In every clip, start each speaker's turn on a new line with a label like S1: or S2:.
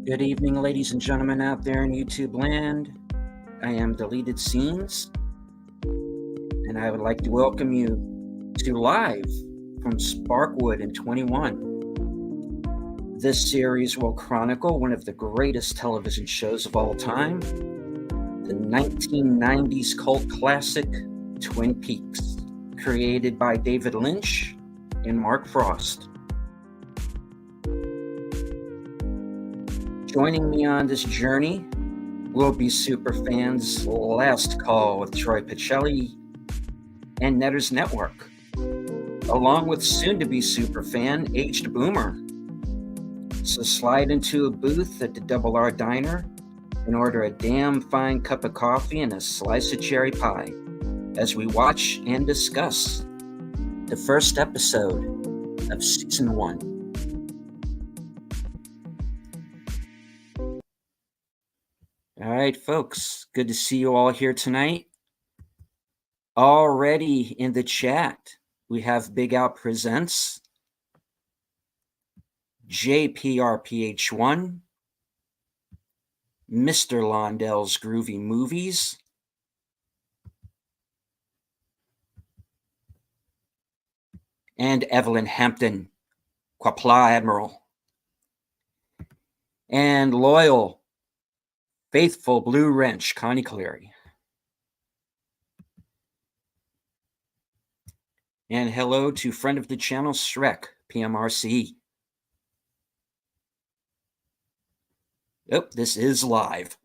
S1: Good evening, ladies and gentlemen out there in YouTube land. I am Deleted Scenes, and I would like to welcome you to Live from Sparkwood in 21. This series will chronicle one of the greatest television shows of all time, the 1990s cult classic Twin Peaks, created by David Lynch and Mark Frost. Joining me on this journey will be Superfans Last Call with Troy Pacelli and Netters Network, along with soon-to-be Superfan Aged Boomer. So slide into a booth at the Double R Diner and order a damn fine cup of coffee and a slice of cherry pie as we watch and discuss the first episode of Season 1. All right, folks, good to see you all here tonight. Already in the chat, we have Big Out Presents, JPRPH1, Mr. Londell's Groovy Movies, and Evelyn Hampton, Quapla Admiral, and loyal, faithful Blue Wrench, Connie Cleary. And hello to friend of the channel, Shrek, PMRC. Oh, this is live.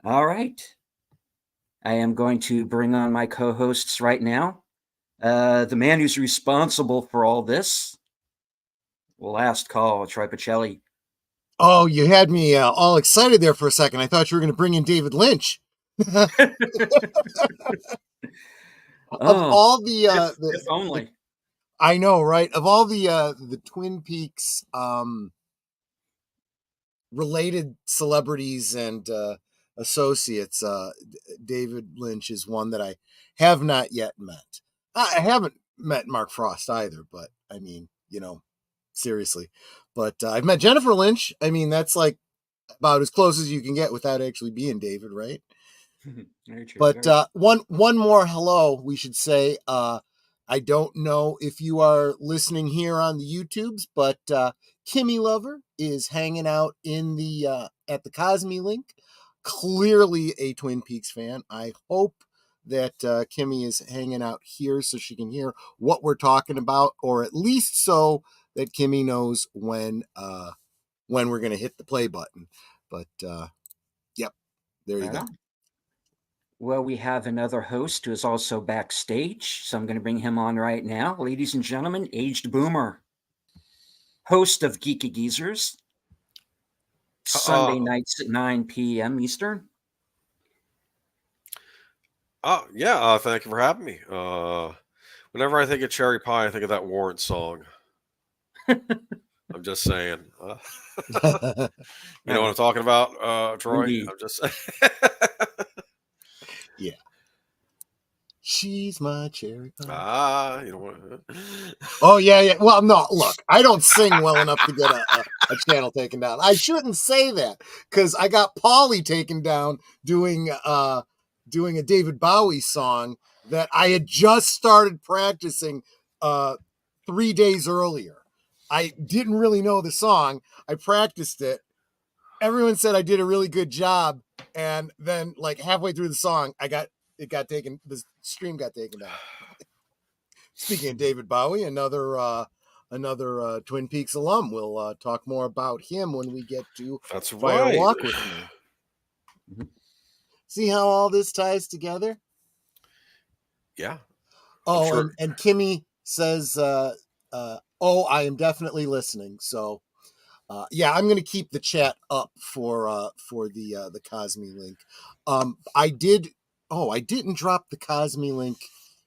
S1: All right. I am going to bring on my co-hosts right now. The man who's responsible for all this, Last Call, Troy Pacelli.
S2: Oh, you had me all excited there for a second. I thought you were going to bring in David Lynch. Of all the,
S1: if only.
S2: I know, right? Of all the Twin Peaks related celebrities and associates, David Lynch is one that I have not yet met. I haven't met Mark Frost either, but I mean, seriously. But I've met Jennifer Lynch. I mean, that's like about as close as you can get without actually being David, right?
S1: Very true.
S2: But one more hello, we should say. I don't know if you are listening here on the YouTubes, but Kimmy Lover is hanging out in the at the Cosme Link. Clearly a Twin Peaks fan. I hope that Kimmy is hanging out here so she can hear what we're talking about, or at least so that Kimmy knows when we're going to hit the play button. But yep, there you go.
S1: Well, we have another host who is also backstage, so I'm going to bring him on right now. Ladies and gentlemen, Aged Boomer, host of Geeky Geezers, Sunday nights at 9 p.m. Eastern.
S3: Yeah, thank you for having me. Whenever I think of cherry pie, I think of that Warrant song. I'm just saying. You know what I'm talking about, Troy?
S1: Indeed.
S3: I'm just saying.
S2: Yeah. She's my cherry pie.
S3: You know what?
S2: Oh, yeah. Well, no, look, I don't sing well enough to get a channel taken down. I shouldn't say that because I got Paulie taken down doing a David Bowie song that I had just started practicing 3 days earlier. I didn't really know the song. I practiced it. Everyone said I did a really good job. And then like halfway through the song, the stream got taken down. Speaking of David Bowie, another Twin Peaks alum. We'll talk more about him when we get to Fire Walk with Me. See how all this ties together?
S3: Yeah.
S2: Oh, sure. and Kimmy says, oh, I am definitely listening. So, yeah, I'm going to keep the chat up for the Cosme link. I didn't drop the Cosme link.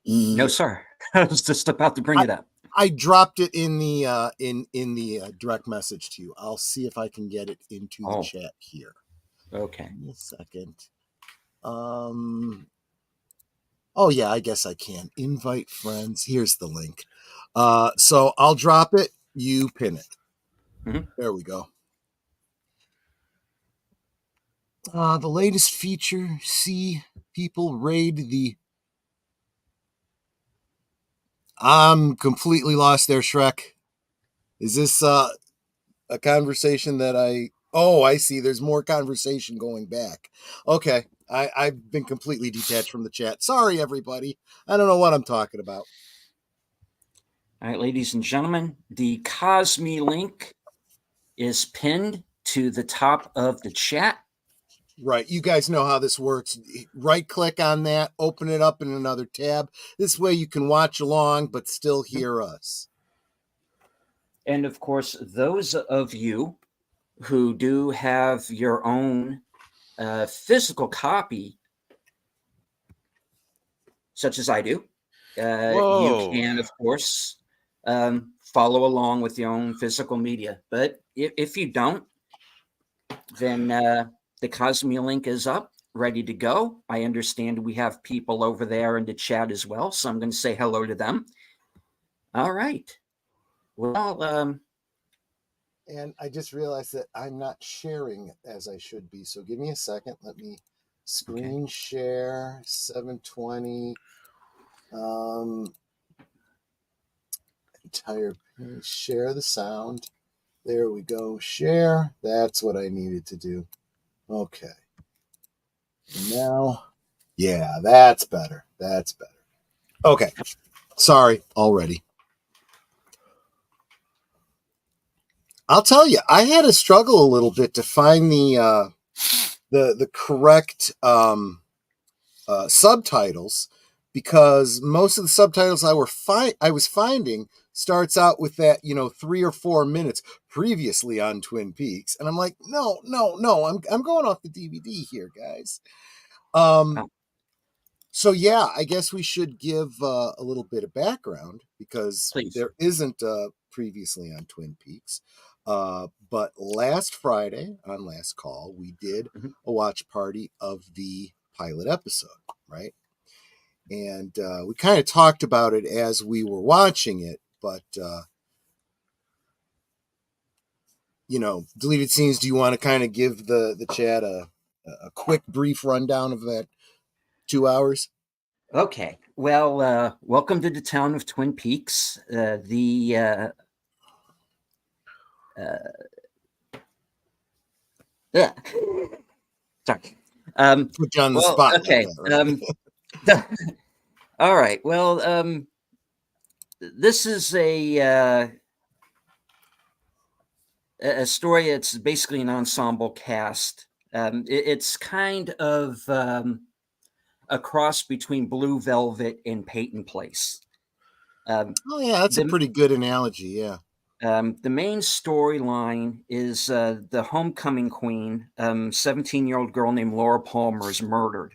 S1: No, sir. I was just about to bring it up.
S2: I dropped it in the direct message to you. I'll see if I can get it into the chat here.
S1: Okay.
S2: Give me a second. Oh yeah, I guess I can. Invite friends. Here's the link. So I'll drop it. You pin it.
S1: Mhm.
S2: There we go. The latest feature, see people raid the... I'm completely lost there, Shrek. Is this a conversation that Oh, I see. There's more conversation going back. Okay. I've been completely detached from the chat. Sorry, everybody. I don't know what I'm talking about.
S1: All right, ladies and gentlemen, the Cosme link is pinned to the top of the chat.
S2: Right. You guys know how this works. Right click on that, open it up in another tab. This way you can watch along, but still hear us.
S1: And of course, those of you who do have your own physical copy, such as I do, you
S3: Whoa.
S1: can, of course, follow along with your own physical media. But if you don't, then the Cosme link is up, ready to go. I understand we have people over there in the chat as well, so I'm going to say hello to them. All right. Well,
S2: And I just realized that I'm not sharing as I should be. So give me a second. Let me screen share 720. Entire page. Share the sound. There we go. Share. That's what I needed to do. Okay. Now, yeah, that's better. That's better. Okay. Sorry already. I'll tell you, I had to struggle a little bit to find the correct subtitles, because most of the subtitles I was finding starts out with that 3 or 4 minutes previously on Twin Peaks, and I'm like, no, I'm going off the DVD here, guys. So yeah, I guess we should give a little bit of background, because
S1: please.
S2: there isn't previously on Twin Peaks. But last Friday on Last Call, we did a watch party of the pilot episode, right? And we kind of talked about it as we were watching it, but deleted scenes. Do you want to kind of give the chat a quick, brief rundown of that 2 hours?
S1: Okay. Well, welcome to the town of Twin Peaks. Yeah. Sorry.
S2: Put you on the spot.
S1: Okay.
S2: Like that, right?
S1: All right. Well, this is a story. It's basically an ensemble cast. It's kind of a cross between Blue Velvet and Peyton Place.
S2: Oh yeah, that's a pretty good analogy. Yeah.
S1: The main storyline is the homecoming queen, 17-year-old girl named Laura Palmer, is murdered.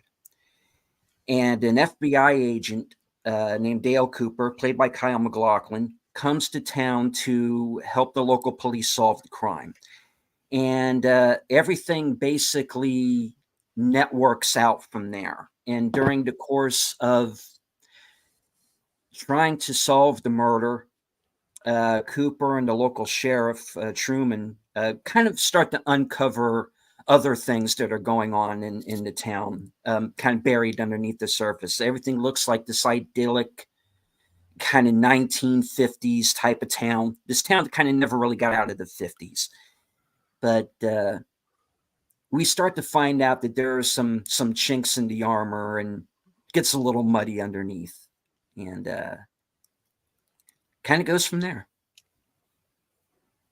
S1: And an FBI agent named Dale Cooper, played by Kyle MacLachlan, comes to town to help the local police solve the crime. And everything basically networks out from there. And during the course of trying to solve the murder, Cooper and the local sheriff, Truman, kind of start to uncover other things that are going on in the town, kind of buried underneath the surface. Everything looks like this idyllic kind of 1950s type of town. This town kind of never really got out of the 50s. But we start to find out that there are some chinks in the armor, and gets a little muddy underneath. And kind of goes from there.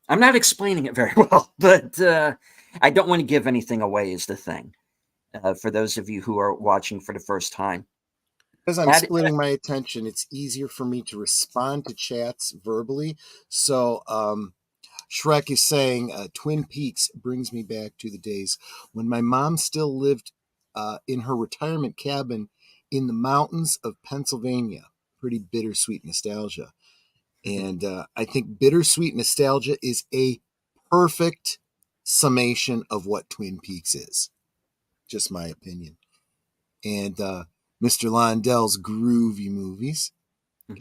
S1: I'm not explaining it very well, but I don't want to give anything away is the thing, for those of you who are watching for the first time.
S2: Because I'm splitting my attention, it's easier for me to respond to chats verbally. So Shrek is saying, Twin Peaks brings me back to the days when my mom still lived in her retirement cabin in the mountains of Pennsylvania. Pretty bittersweet nostalgia. And I think bittersweet nostalgia is a perfect summation of what Twin Peaks is. Just my opinion. And Mr. Londell's groovy movies.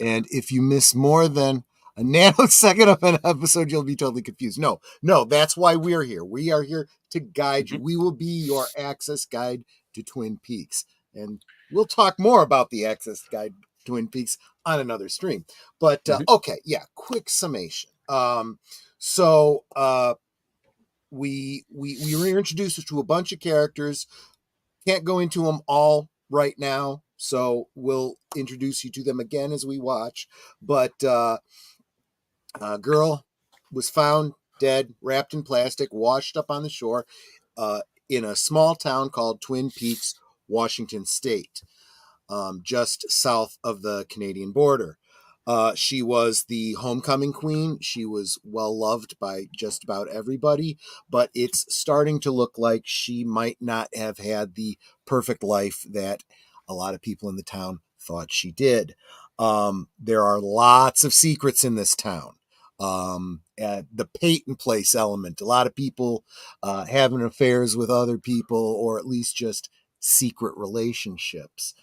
S2: And if you miss more than a nanosecond of an episode, you'll be totally confused. No, that's why we're here. We are here to guide you. We will be your access guide to Twin Peaks. And we'll talk more about the access guide to Twin Peaks on another stream. But okay, yeah, quick summation. So we were introduced to a bunch of characters. Can't go into them all right now, so we'll introduce you to them again as we watch. But a girl was found dead, wrapped in plastic, washed up on the shore in a small town called Twin Peaks, Washington State, just south of the Canadian border. She was the homecoming queen. She was well loved by just about everybody, but it's starting to look like she might not have had the perfect life that a lot of people in the town thought she did. There are lots of secrets in this town. The Peyton Place element, a lot of people having affairs with other people, or at least just secret relationships.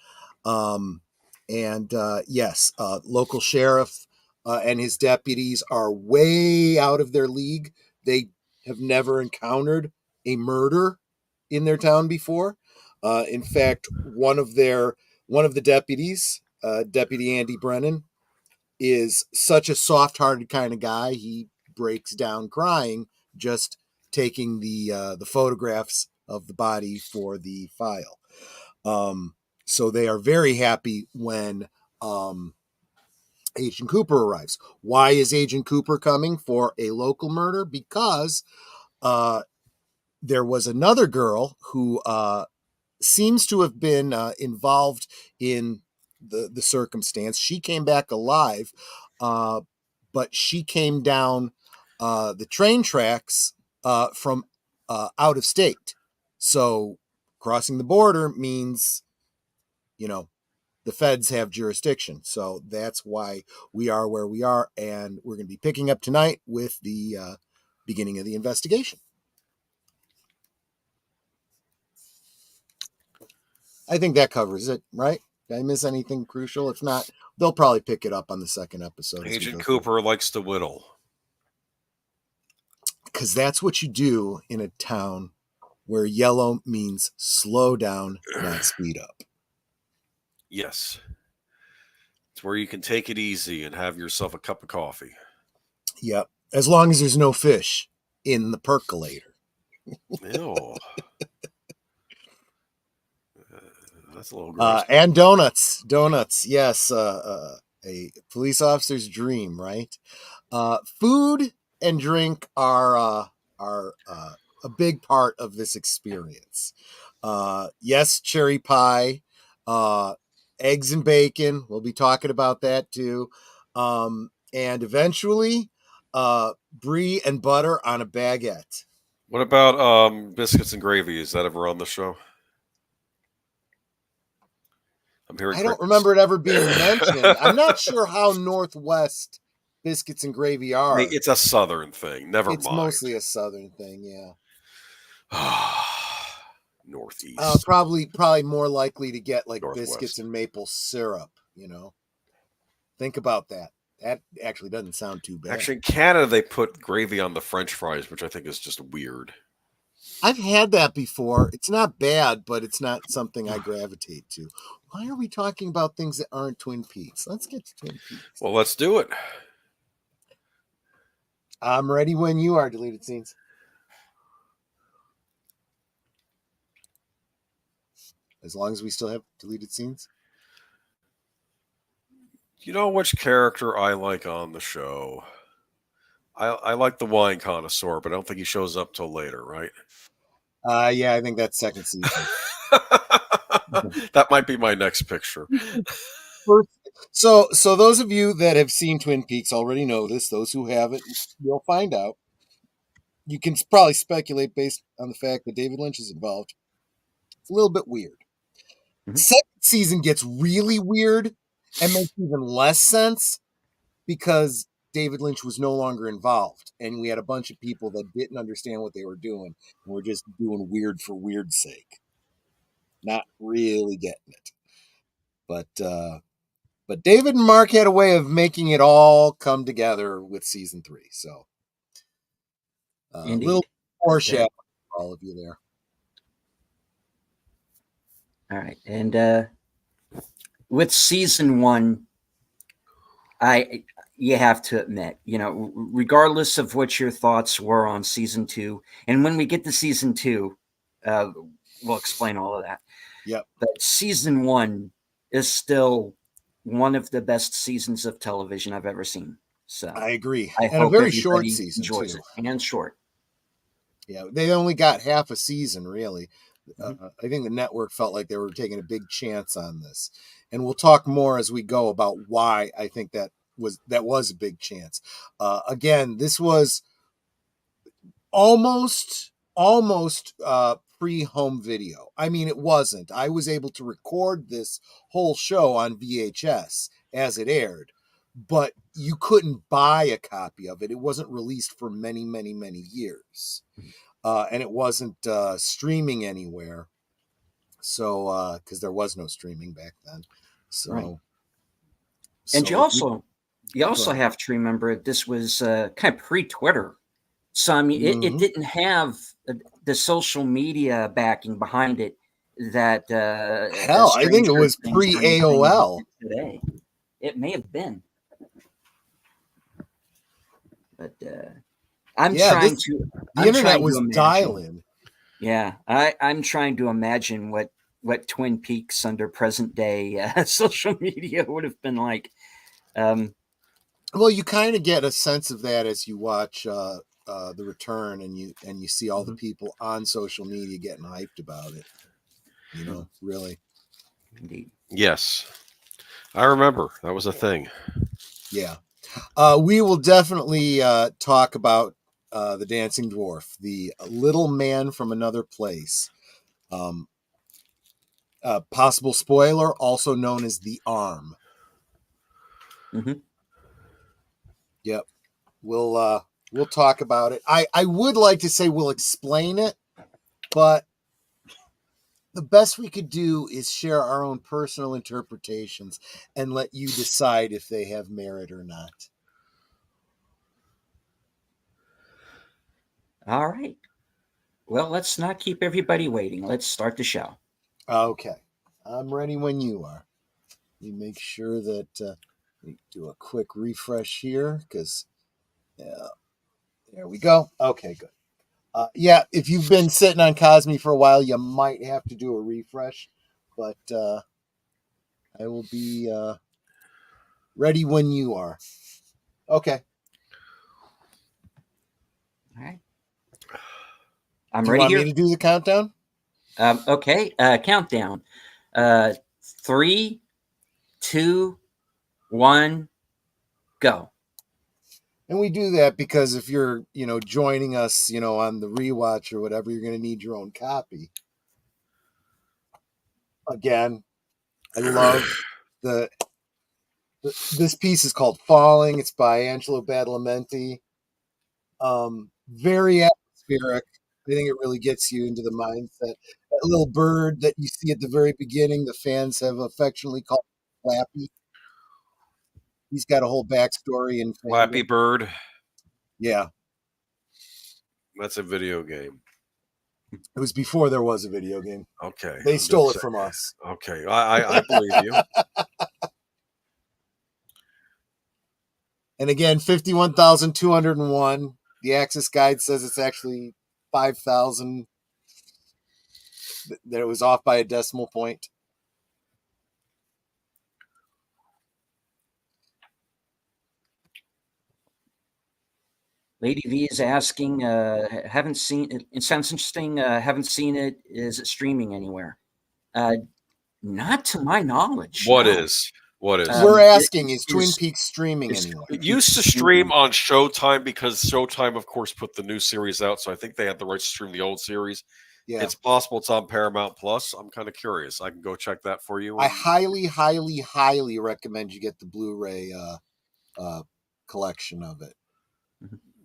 S2: Yes, local sheriff and his deputies are way out of their league. They have never encountered a murder in their town before. In fact, one of the deputies, Deputy Andy Brennan, is such a soft-hearted kind of guy. He breaks down crying just taking the photographs of the body for the file. So they are very happy when Agent Cooper arrives. Why is Agent Cooper coming for a local murder? Because there was another girl who seems to have been involved in the circumstance. She came back alive, but she came down the train tracks from out of state. So crossing the border means, the feds have jurisdiction. So that's why we are where we are. And we're going to be picking up tonight with the beginning of the investigation. I think that covers it, right? Did I miss anything crucial? If not, they'll probably pick it up on the second episode.
S3: Agent Cooper likes to whittle.
S2: Because that's what you do in a town where yellow means slow down, not speed up.
S3: Yes. It's where you can take it easy and have yourself a cup of coffee.
S2: Yep. As long as there's no fish in the percolator.
S3: Ew. That's a little gross.
S2: And donuts. Yes. A police officer's dream, right? Food and drink are a big part of this experience. Yes, cherry pie, eggs and bacon. We'll be talking about that too. And eventually, brie and butter on a baguette.
S3: What about biscuits and gravy? Is that ever on the show? I'm hearing.
S2: I don't remember it ever being mentioned. I'm not sure how Northwest biscuits and gravy are.
S3: It's a Southern thing. Never mind.
S2: It's mostly a Southern thing, yeah.
S3: Northeast.
S2: Probably more likely to get like
S3: Northwest.
S2: Biscuits and maple syrup, Think about that. That actually doesn't sound too bad.
S3: Actually, in Canada, they put gravy on the French fries, which I think is just weird.
S2: I've had that before. It's not bad, but it's not something I gravitate to. Why are we talking about things that aren't Twin Peaks? Let's get to Twin Peaks.
S3: Well, let's do it.
S2: I'm ready when you are, deleted scenes. As long as we still have deleted scenes.
S3: You know which character I like on the show? I like the wine connoisseur, but I don't think he shows up till later, right?
S2: Yeah, I think that's second season.
S3: That might be my next picture.
S2: So those of you that have seen Twin Peaks already know this. Those who haven't, you'll find out. You can probably speculate based on the fact that David Lynch is involved. It's a little bit weird. Mm-hmm. Second season gets really weird and makes even less sense because David Lynch was no longer involved, and we had a bunch of people that didn't understand what they were doing and were just doing weird for weird's sake. Not really getting it. But But David and Mark had a way of making it all come together with season 3. So a little foreshadowing for all of you there.
S1: All right. And with season 1, you have to admit, regardless of what your thoughts were on season 2, and when we get to season 2, we'll explain all of that.
S2: Yep.
S1: But season 1 is still one of the best seasons of television I've ever seen. So
S2: I agree.
S1: I
S2: and a
S1: hope
S2: very short
S1: everybody
S2: season
S1: enjoys
S2: too.
S1: it, and short.
S2: Yeah, they only got half a season, really. I think the network felt like they were taking a big chance on this, and we'll talk more as we go about why I think that was a big chance. Again, this was almost pre-home video. I mean, it wasn't. I was able to record this whole show on VHS as it aired, but you couldn't buy a copy of it. It wasn't released for many, many, many years. And it wasn't streaming anywhere. So, because there was no streaming back then. So,
S1: right. And you also have to remember this was kind of pre-Twitter. So, I mean, it didn't have the social media backing behind it that
S2: hell, I think it was pre-AOL.
S1: Today. It may have been. But
S2: the internet was dial-in.
S1: Yeah, I'm trying to imagine what Twin Peaks under present day social media would have been like.
S2: Well, you kind of get a sense of that as you watch The Return, and you see all the people on social media getting hyped about it. Really.
S1: Indeed.
S3: Yes, I remember that was a thing.
S2: Yeah. We will definitely talk about the Dancing Dwarf, the little man from another place. Possible spoiler, also known as the Arm. Yep. We'll talk about it. I would like to say we'll explain it, but the best we could do is share our own personal interpretations and let you decide if they have merit or not.
S1: All right. Well, let's not keep everybody waiting. Let's start the show.
S2: Okay. I'm ready when you are. Let me make sure that we do a quick refresh here because, there we go. Okay, good. If you've been sitting on Cosme for a while, you might have to do a refresh, but I will be ready when you are. Okay.
S1: All right. I'm
S2: do
S1: ready.
S2: You want me to do the countdown?
S1: Okay. Countdown. 3, 2, 1, go.
S2: And we do that because if you're, joining us, on the rewatch or whatever, you're going to need your own copy. Again, I love this piece is called Falling. It's by Angelo Badalamenti. Very atmospheric. I think it really gets you into the mindset. That little bird that you see at the very beginning, the fans have affectionately called Flappy. He's got a whole backstory in
S3: Flappy Bird.
S2: Yeah.
S3: That's a video game.
S2: It was before there was a video game.
S3: Okay.
S2: They stole it from us.
S3: Okay. I believe you.
S2: And again, 51,201. The Axis Guide says it's actually 5,000. That it was off by a decimal point.
S1: Lady V is asking, haven't seen it. It sounds interesting. Haven't seen it. Is it streaming anywhere? Not to my knowledge.
S3: What is?
S2: We're asking, is Twin Peaks streaming anywhere?
S3: It used to stream on Showtime because Showtime, of course, put the new series out. So I think they had the rights to stream the old series. Yeah. It's possible it's on Paramount Plus. I'm kind of curious. I can go check that for you.
S2: I highly, highly, highly recommend you get the Blu-ray collection of it.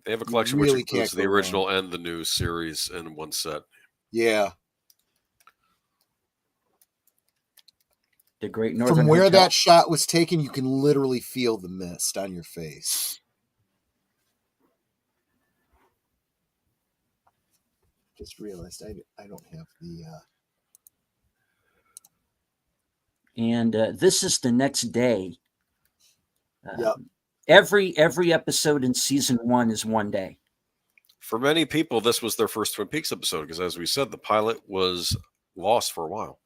S3: They have a collection which includes the original and the new series in one set.
S2: Yeah.
S1: The Great Northern
S2: From where
S1: Hotel.
S2: that shot was taken, you can literally feel the mist on your face. Just realized I don't have the.
S1: And this is the next day.
S2: Yep.
S1: Every episode in season 1 is one day.
S3: For many people, this was their first Twin Peaks episode because, as we said, the pilot was lost for a while.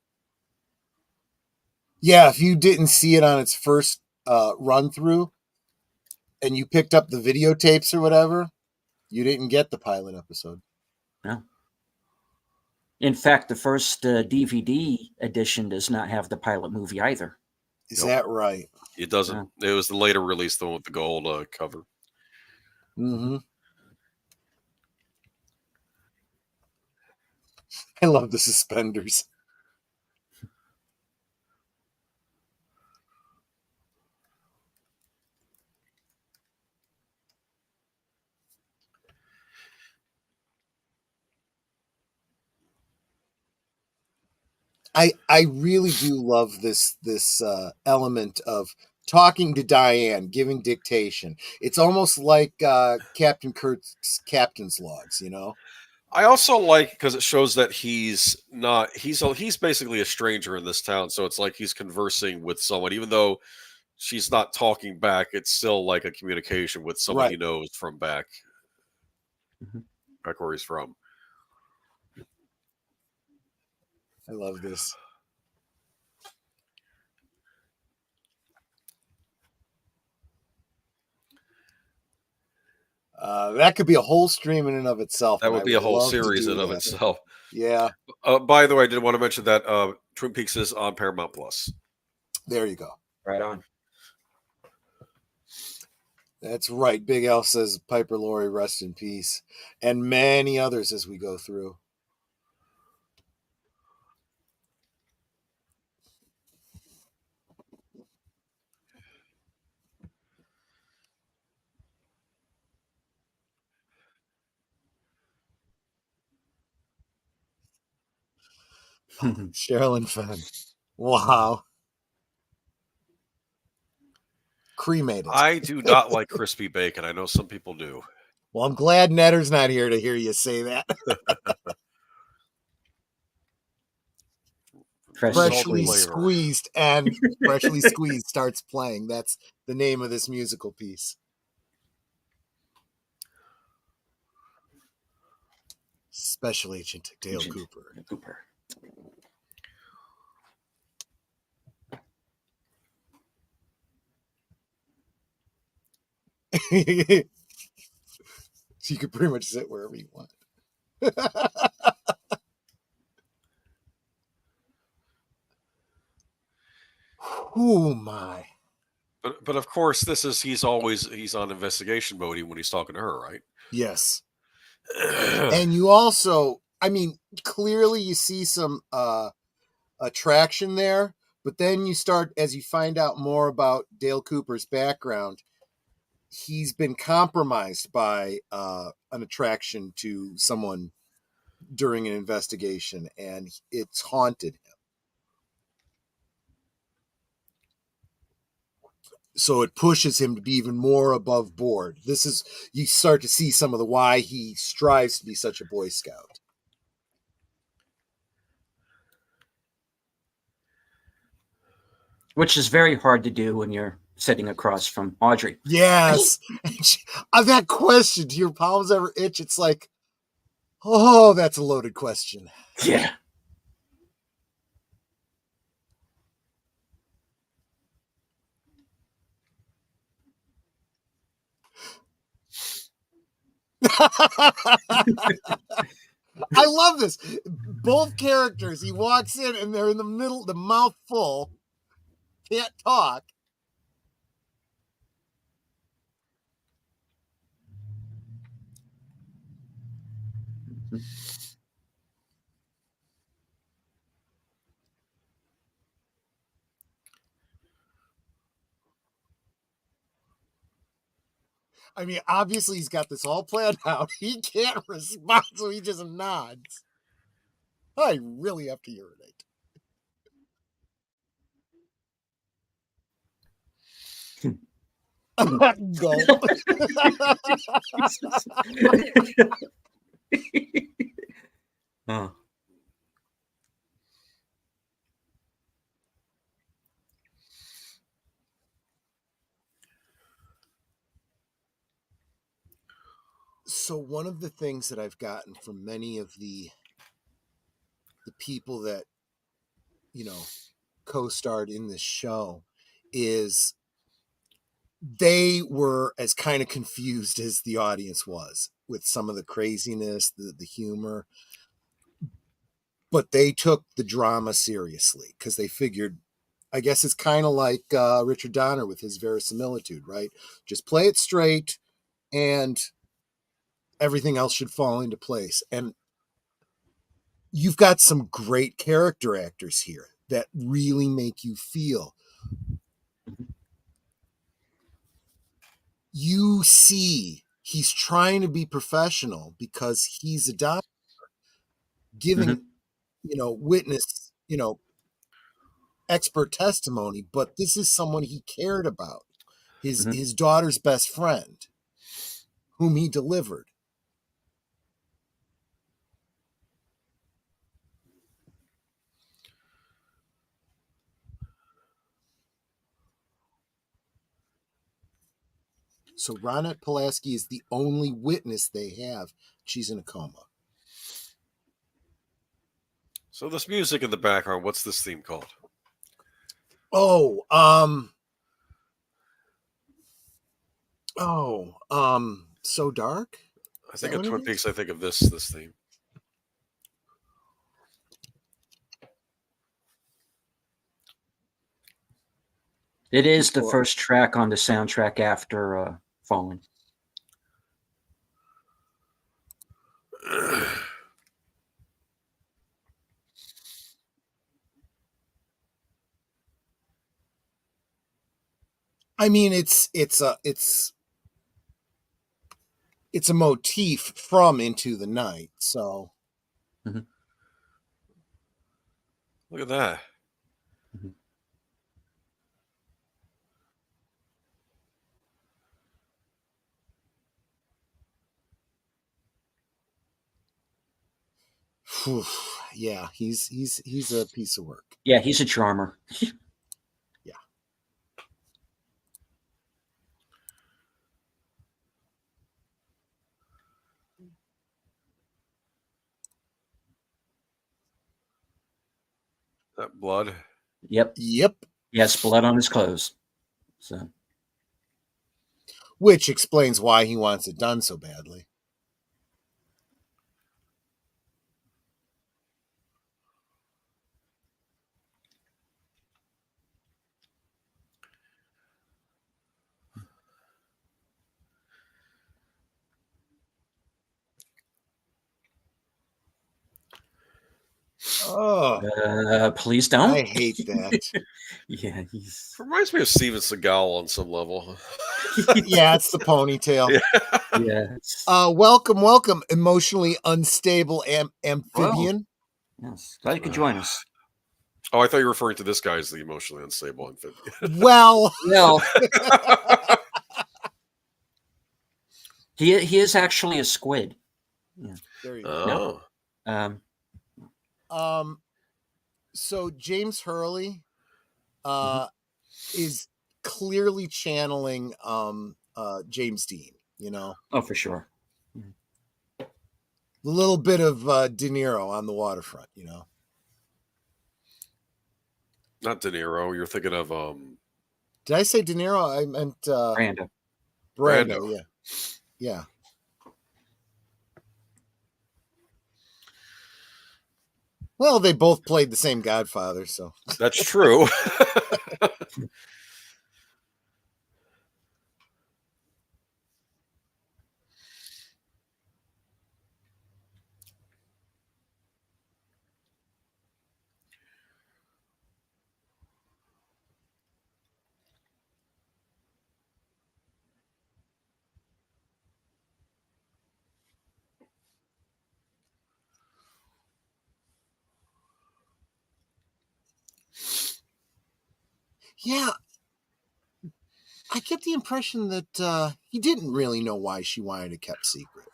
S2: Yeah, if you didn't see it on its first run through, and you picked up the videotapes or whatever, you didn't get the pilot episode.
S1: No. In fact, the first DVD edition does not have the pilot movie either.
S2: Is that right?
S3: It doesn't. It was the later release, the one with the gold cover.
S2: Mm-hmm. I love the suspenders. I really do love this element of talking to Diane, giving dictation. It's almost like Captain Kurt's captain's logs, you know.
S3: I also like because it shows that he's basically a stranger in this town, so it's like he's conversing with someone, even though she's not talking back. It's still like a communication with someone he knows from back where he's from.
S2: I love this. That could be a whole stream in and of itself.
S3: That would be a whole series in and of itself.
S2: Yeah.
S3: By the way, I did want to mention that Twin Peaks is on Paramount Plus.
S2: There you go.
S1: Right on.
S2: That's right. Big Al says Piper Laurie, rest in peace. And many others as we go through. Sherilyn Fenn. Wow. Cremated.
S3: I do not like crispy bacon. I know some people do.
S2: Well, I'm glad Netter's not here to hear you say that. Freshly squeezed, and Freshly Squeezed starts playing. That's the name of this musical piece. Special Agent Dale Cooper. So you could pretty much sit wherever you want. Oh my.
S3: But of course, he's on investigation mode even when he's talking to her, right?
S2: Yes. And you also, I mean, clearly you see some attraction there, but then you start, as you find out more about Dale Cooper's background, he's been compromised by an attraction to someone during an investigation, and it's haunted him. So it pushes him to be even more above board. You start to see some of the why he strives to be such a Boy Scout.
S1: Which is very hard to do when you're sitting across from Audrey.
S2: Yes. That question, do your palms ever itch? It's like, oh, that's a loaded question.
S1: Yeah.
S2: I love this. Both characters, he walks in and they're in the middle, the mouth full, can't talk. I mean, obviously he's got this all planned out. He can't respond, so he just nods. I really have to urinate. Gulp.
S1: Oh.
S2: So one of the things that I've gotten from many of the people that, you know, co-starred in this show is they were as kind of confused as the audience was with some of the craziness, the humor, but they took the drama seriously because they figured, I guess it's kind of like Richard Donner with his verisimilitude, right? Just play it straight and everything else should fall into place. And you've got some great character actors here that really make you feel. You see he's trying to be professional because he's a doctor giving, witness, expert testimony, but this is someone he cared about. His daughter's best friend, whom he delivered. So Ronette Pulaski is the only witness they have. She's in a coma.
S3: So this music in the background, what's this theme called?
S2: So Dark?
S3: I think of Twin Peaks, I think of this theme.
S1: It is the first track on the soundtrack after Fallen.
S2: I mean, it's a motif from Into the Night. So
S3: look at that.
S2: Yeah, he's a piece of work.
S1: Yeah, he's a charmer.
S2: Yeah.
S3: That blood.
S1: Yep. Yes, blood on his clothes. So,
S2: which explains why he wants it done so badly.
S1: Oh, please don't.
S2: I hate that.
S1: Yeah, he's
S3: reminds me of Steven Seagal on some level.
S2: Yeah, it's the ponytail.
S1: Yeah.
S2: Welcome, emotionally unstable amphibian.
S1: Whoa. Yes, glad you could join us.
S3: Oh, I thought you were referring to this guy as the emotionally unstable amphibian.
S2: Well,
S1: he is actually a squid. Yeah.
S2: There you go.
S1: No.
S2: So James Hurley is clearly channeling James Dean,
S1: Oh, for sure.
S2: A little bit of De Niro on the waterfront,
S3: Not De Niro. You're thinking of
S2: Did I say De Niro? I meant
S3: Brando.
S2: Yeah. Well, they both played the same Godfather, so
S3: that's true.
S2: yeah. I get the impression that he didn't really know why she wanted it kept secret.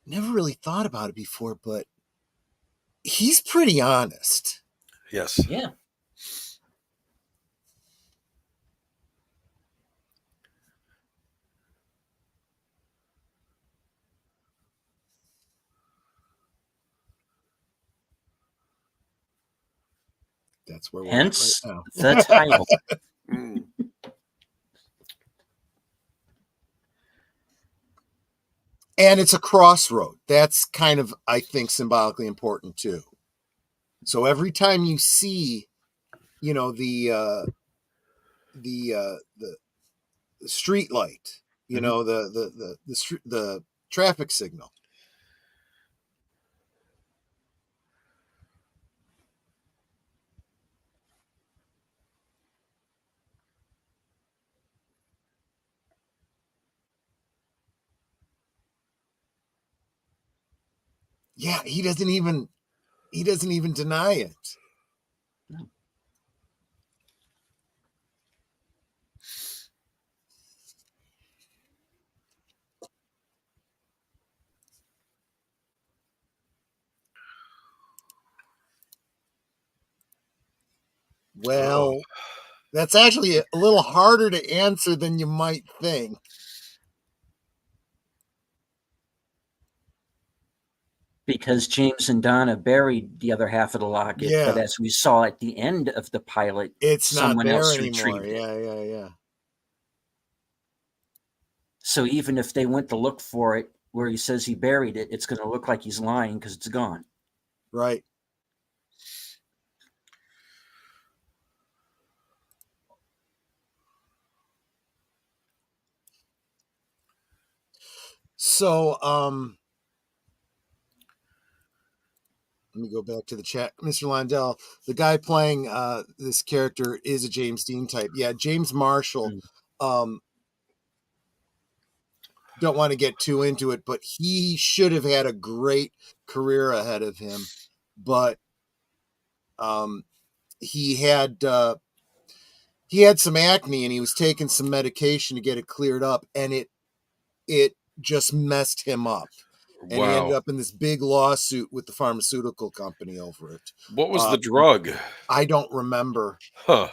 S2: Never really thought about it before, but he's pretty honest.
S3: Yes.
S1: Yeah.
S2: That's where we're
S1: Hence
S2: at right now.
S1: the title.
S3: Mm.
S2: And it's a crossroad. That's kind of, I think, symbolically important too. So every time you see, the street light, the traffic signal. Yeah, he doesn't even deny it.
S1: No.
S2: Well, that's actually a little harder to answer than you might think.
S1: Because James and Donna buried the other half of the locket, but
S2: Yeah.
S1: as we saw at the end of the pilot,
S2: It's not
S1: someone
S2: there
S1: else
S2: anymore.
S1: retrieved it.
S2: Yeah.
S1: So even if they went to look for it where he says he buried it, it's going to look like he's lying because it's gone.
S2: Right. So, let me go back to the chat. Mr. Lindell, the guy playing this character is a James Dean type. Yeah, James Marshall. Don't want to get too into it, but he should have had a great career ahead of him. But he had some acne and he was taking some medication to get it cleared up, and it just messed him up. And he ended
S3: Wow.
S2: up in this big lawsuit with the pharmaceutical company over it.
S3: What was the drug?
S2: I don't remember.
S3: Huh.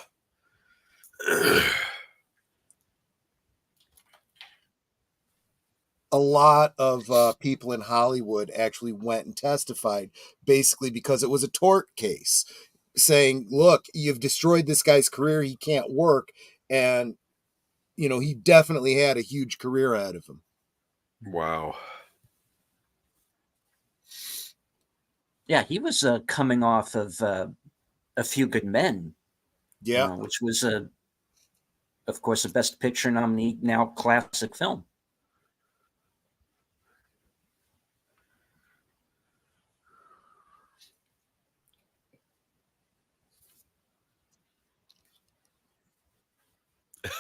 S2: A lot of people in Hollywood actually went and testified, basically because it was a tort case, saying, look, you've destroyed this guy's career. He can't work. And, he definitely had a huge career ahead of him.
S3: Wow.
S1: Yeah, he was coming off of A Few Good Men.
S2: Yeah.
S1: Which was, of course, a Best Picture nominee, now classic film.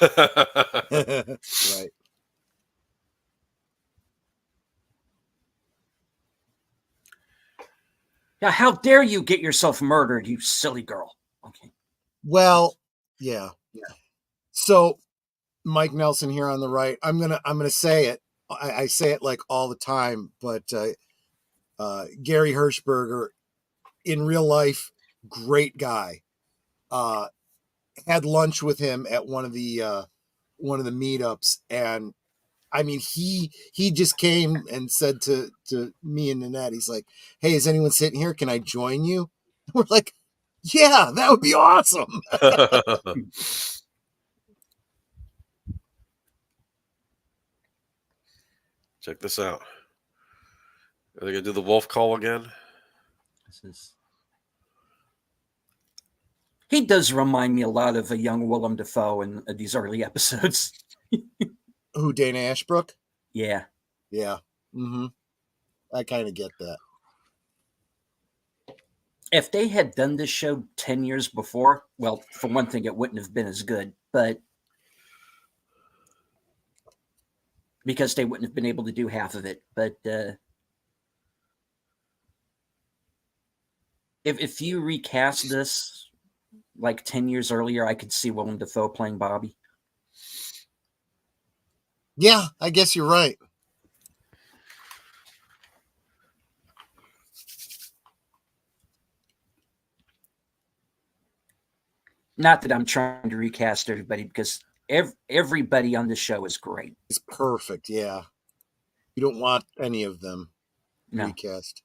S2: Right.
S1: Yeah, how dare you get yourself murdered, you silly girl. Okay.
S2: Well, yeah. So Mike Nelson here on the right. I'm gonna say it. I say it like all the time, but Gary Hirschberger in real life, great guy. Had lunch with him at one of the meetups, and I mean he just came and said to me and Nanette, he's like, "Hey, is anyone sitting here? Can I join you?" We're like, "Yeah, that would be awesome."
S3: Check this out. Are they gonna do the wolf call again?
S1: He does remind me a lot of a young Willem Dafoe in these early episodes.
S2: Who, Dana Ashbrook?
S1: Yeah.
S2: Yeah. I kind of get that.
S1: if they had done this show 10 years before, well, for one thing, it wouldn't have been as good, but because they wouldn't have been able to do half of it. But if you recast this like 10 years earlier, I could see Willem Dafoe playing Bobby.
S2: Yeah, I guess you're right.
S1: Not that I'm trying to recast everybody, because everybody on the show is great.
S2: It's perfect. Yeah. You don't want any of them recast.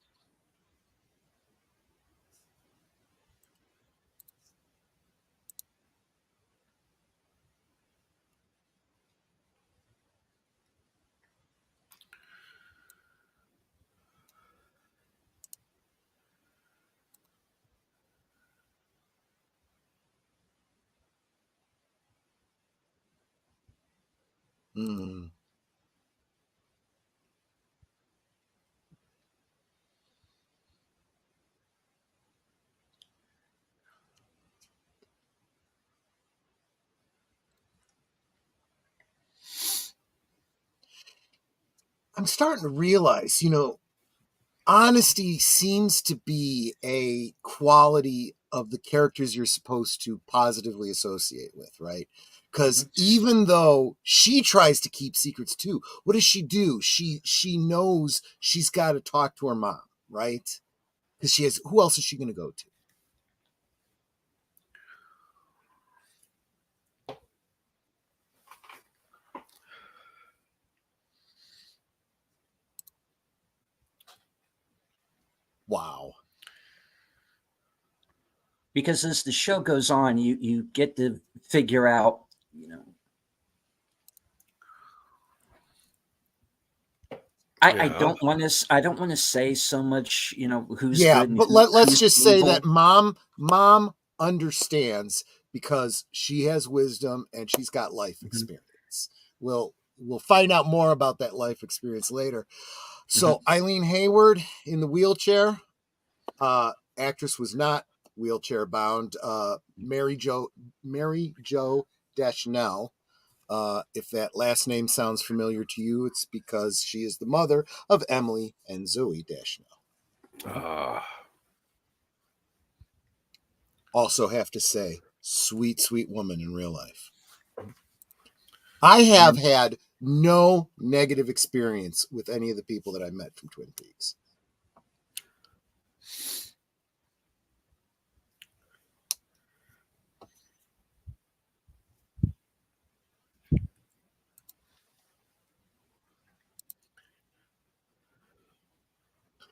S2: Mm. I'm starting to realize, honesty seems to be a quality of the characters you're supposed to positively associate with, right? Because even though she tries to keep secrets too, what does she do? She knows she's got to talk to her mom, right? Because she has, who else is she going to go to? Wow.
S1: Because as the show goes on, you get to figure out, I don't want to say so much, who's good and
S2: but let's
S1: who's
S2: just say
S1: evil.
S2: that mom understands because she has wisdom and she's got life experience. We'll find out more about that life experience later. So Eileen Hayward in the wheelchair, actress was not wheelchair bound. Mary Jo Deschanel. If that last name sounds familiar to you, it's because she is the mother of Emily and Zoe Deschanel. Also have to say, sweet, sweet woman in real life. I have had no negative experience with any of the people that I met from Twin Peaks.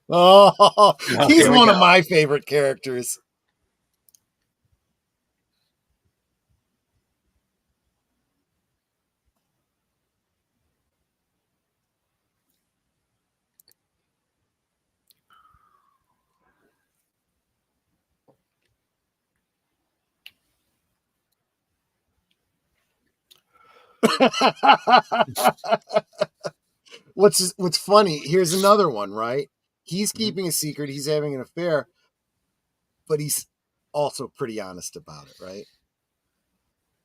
S2: Oh, he's one of my favorite characters. What's funny, here's another one, right? He's keeping a secret, he's having an affair, but he's also pretty honest about it, right?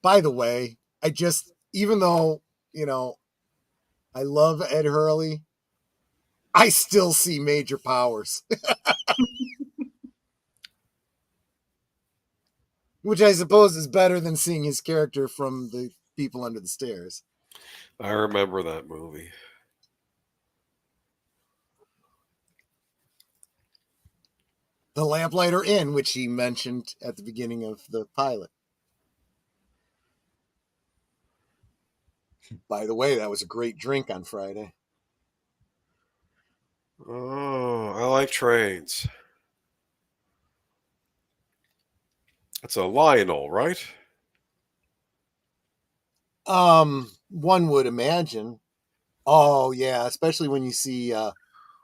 S2: By the way, even though, I love Ed Hurley, I still see Major Powers. Which I suppose is better than seeing his character from the People Under the Stairs.
S3: I remember that movie.
S2: The Lamplighter Inn, which he mentioned at the beginning of the pilot. By the way, that was a great drink on Friday.
S3: Oh, I like trains. It's a Lionel, right?
S2: One would imagine. Oh yeah, especially when you see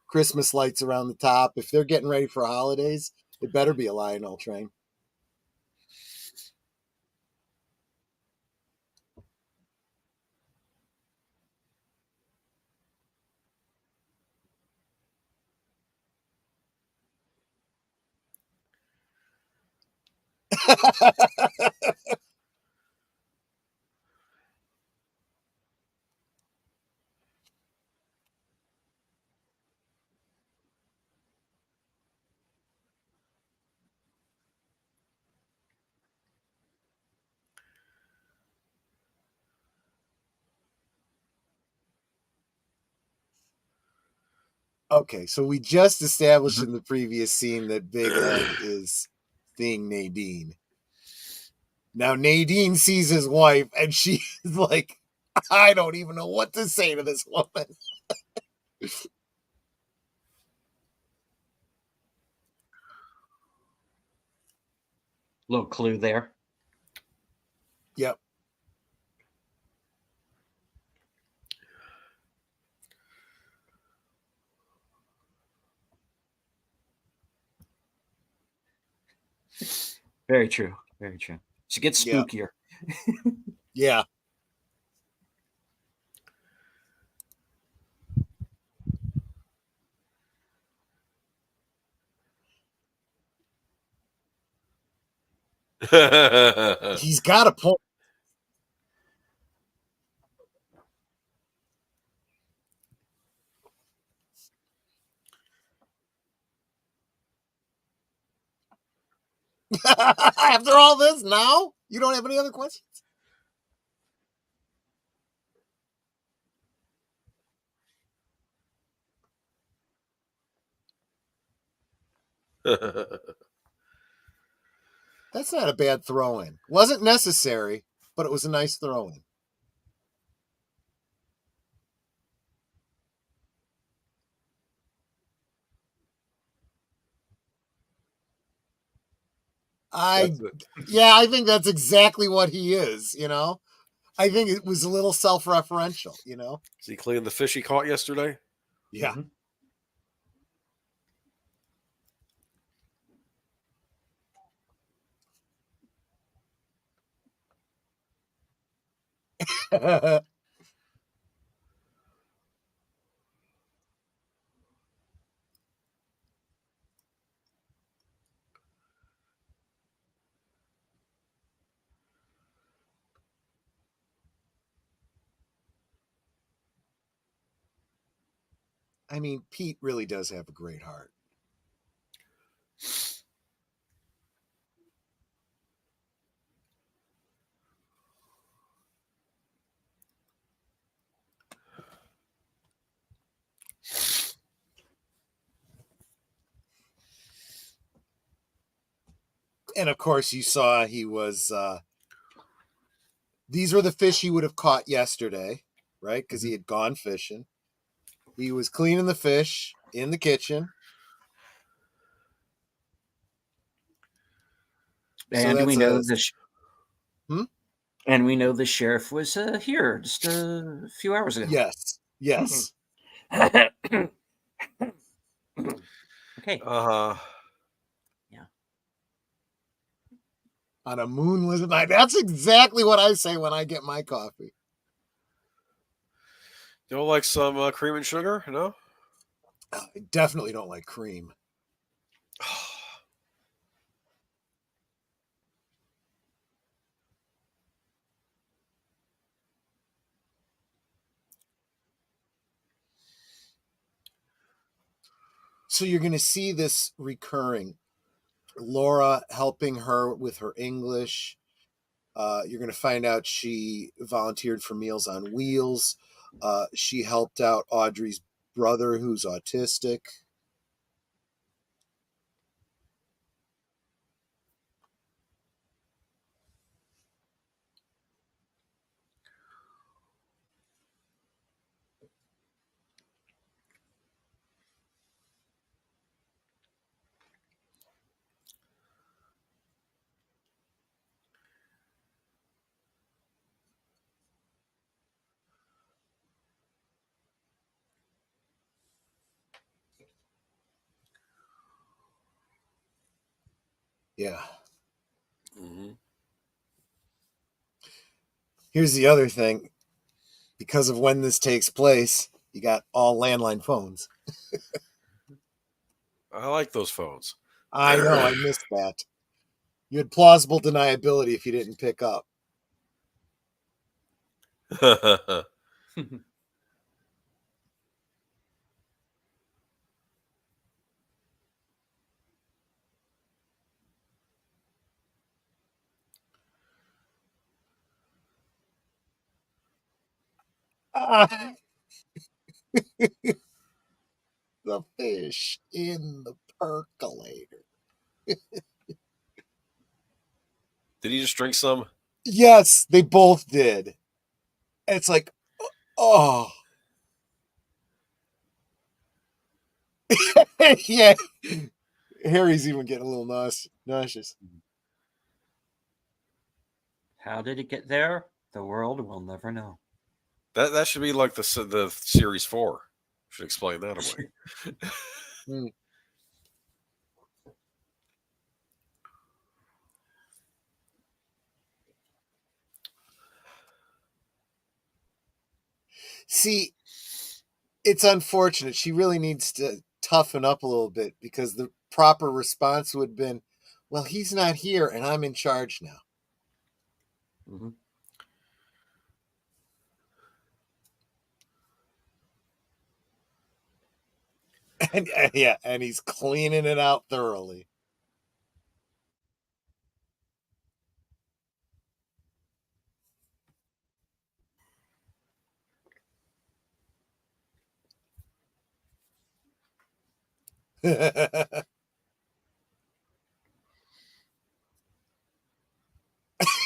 S2: Christmas lights around the top. If they're getting ready for holidays, it better be a Lionel train. Okay, so we just established in the previous scene that Big Ed is seeing Nadine. Now Nadine sees his wife, and she's like, I don't even know what to say to this woman.
S1: Little clue there.
S2: Yep.
S1: Very true. Very true. She gets
S2: Yep.
S1: spookier.
S2: Yeah. He's got a point. After all this, now you don't have any other questions? That's not a bad throw-in. Wasn't necessary, but it was a nice throw-in. I think that's exactly what he is, you know? I think it was a little self-referential, you know?
S3: Is he cleaning the fish he caught yesterday?
S2: Yeah. I mean, Pete really does have a great heart. And of course, you saw he was. These were the fish he would have caught yesterday, right? Because he had gone fishing. He was cleaning the fish in the kitchen.
S1: And we know
S2: Hmm?
S1: and we know the sheriff was here just a few hours ago.
S2: Yes. Yes.
S1: Okay. Yeah.
S2: On a moonless night. That's exactly what I say when I get my coffee.
S3: You don't like some cream and sugar? No?
S2: I definitely don't like cream. So you're going to see this recurring. Laura helping her with her English. You're going to find out she volunteered for Meals on Wheels. She helped out Audrey's brother who's autistic. Yeah.
S3: Mm-hmm.
S2: Here's the other thing. Because of when this takes place, you got all landline phones.
S3: I like those phones.
S2: I know, I missed that. You had plausible deniability if you didn't pick up. The fish in the percolator.
S3: Did he just drink some?
S2: Yes, they both did. It's like, oh. Yeah. Harry's even getting a little nauseous.
S1: How did it get there? The world will never know.
S3: That should be like the series 4. Should explain that away.
S2: See, it's unfortunate. She really needs to toughen up a little bit because the proper response would have been, well, he's not here and I'm in charge now.
S1: Mm-hmm.
S2: And yeah, and he's cleaning it out thoroughly.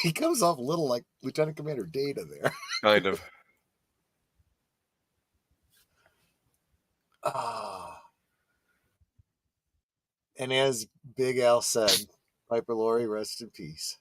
S2: He comes off a little like Lieutenant Commander Data there.
S3: Kind of.
S2: And as Big Al said, Piper Laurie, rest in peace.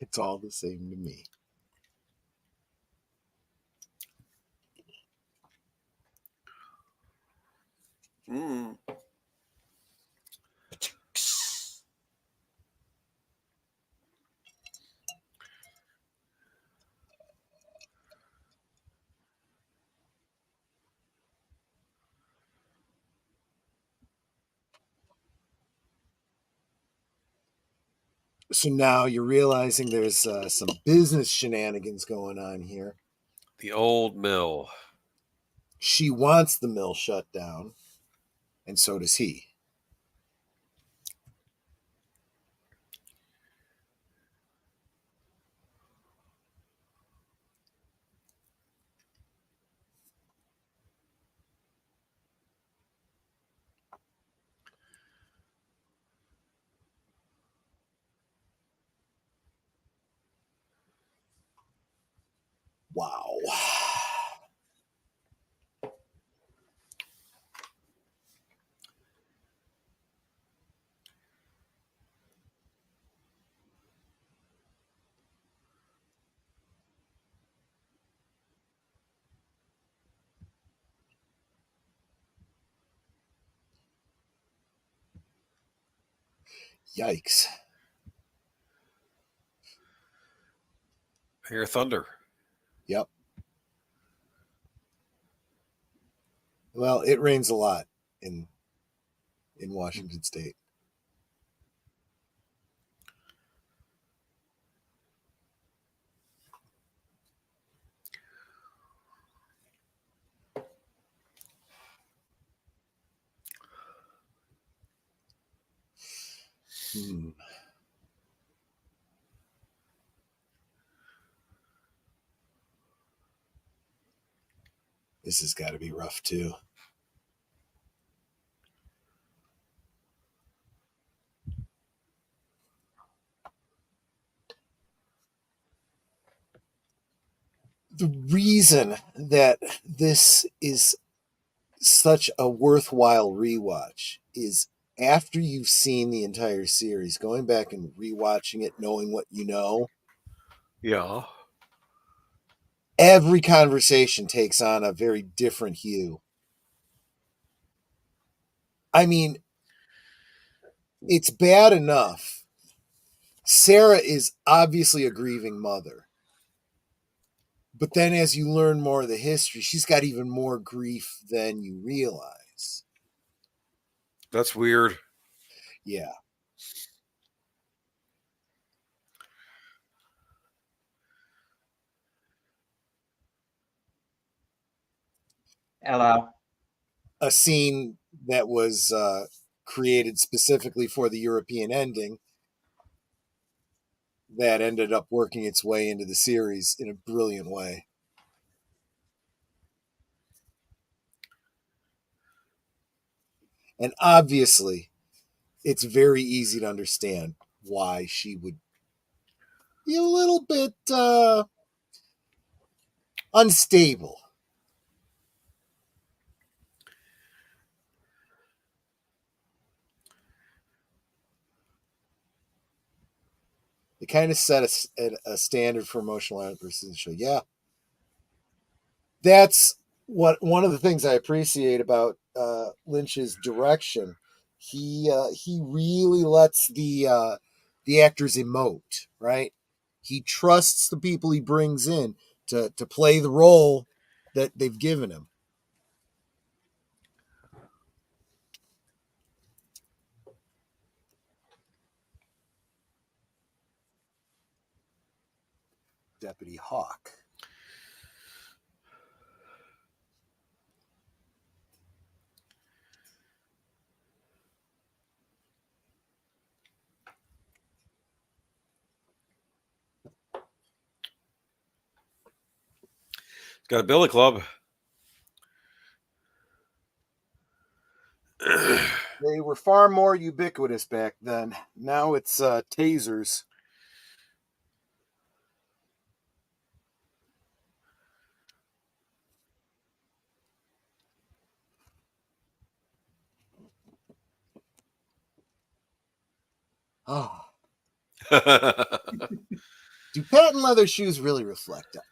S2: It's all the same to me.
S3: Mm.
S2: So now you're realizing there's some business shenanigans going on here.
S3: The old mill.
S2: She wants the mill shut down, and so does he. Wow. Yikes.
S3: I hear thunder.
S2: Yep. Well, it rains a lot in Washington State. This has got to be rough too. The reason that this is such a worthwhile rewatch is after you've seen the entire series, going back and rewatching it, knowing what you know,
S3: Yeah.
S2: Every conversation takes on a very different hue. I mean, it's bad enough. Sarah is obviously a grieving mother. But then as you learn more of the history, she's got even more grief than you realize.
S3: That's weird.
S2: Yeah.
S1: Hello.
S2: A scene that was created specifically for the European ending that ended up working its way into the series in a brilliant way. And obviously, it's very easy to understand why she would be a little bit unstable. They kind of set a standard for emotional outbursts in the show. Yeah, that's what one of the things I appreciate about Lynch's direction. He really lets the actors emote, right? He trusts the people he brings in to play the role that they've given him. Deputy Hawk.
S3: It's got a billy club.
S2: They were far more ubiquitous back then. Now it's tasers. Oh, do patent leather shoes really reflect that?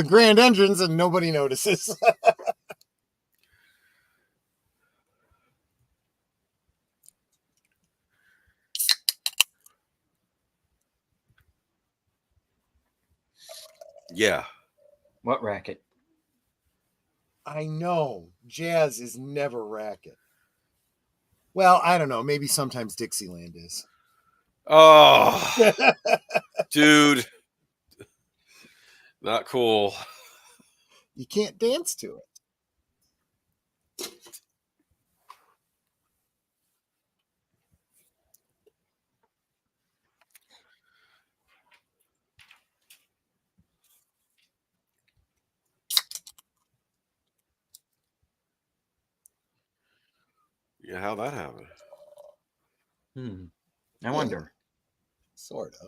S2: Grand entrance and nobody notices.
S3: Yeah.
S1: What racket?
S2: I know jazz is never racket. Well, I don't know. Maybe sometimes Dixieland is.
S3: Oh, dude. Not cool.
S2: You can't dance to it.
S3: Yeah, how that happened?
S1: I wonder.
S2: Sort of.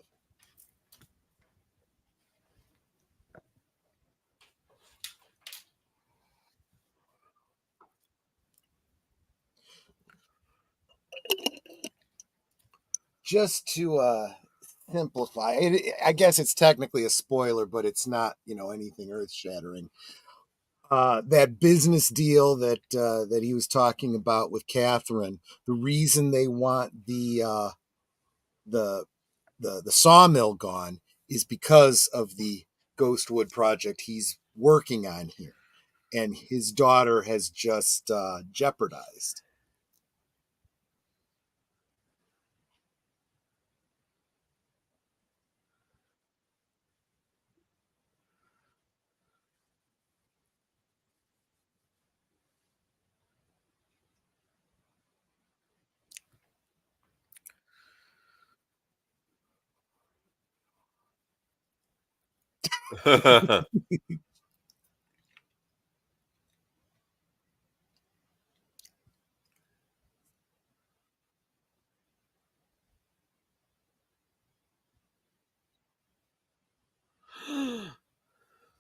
S2: Just to simplify it, I guess it's technically a spoiler, but it's not, anything earth shattering. That business deal that he was talking about with Catherine, the reason they want the the sawmill gone is because of the Ghostwood project he's working on here, and his daughter has just jeopardized.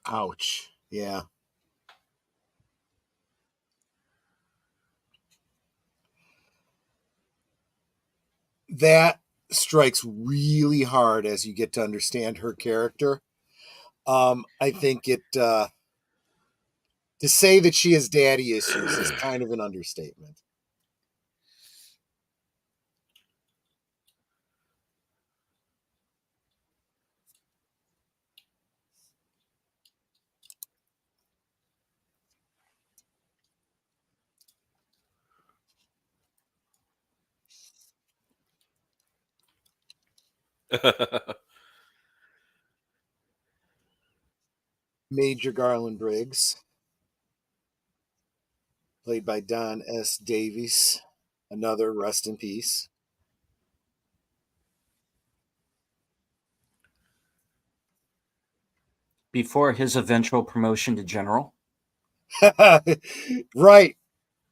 S2: Ouch. Yeah. That strikes really hard as you get to understand her character. I think to say that she has daddy issues is kind of an understatement. Major Garland Briggs, played by Don S. Davies, another rest in peace.
S1: Before his eventual promotion to general.
S2: Right,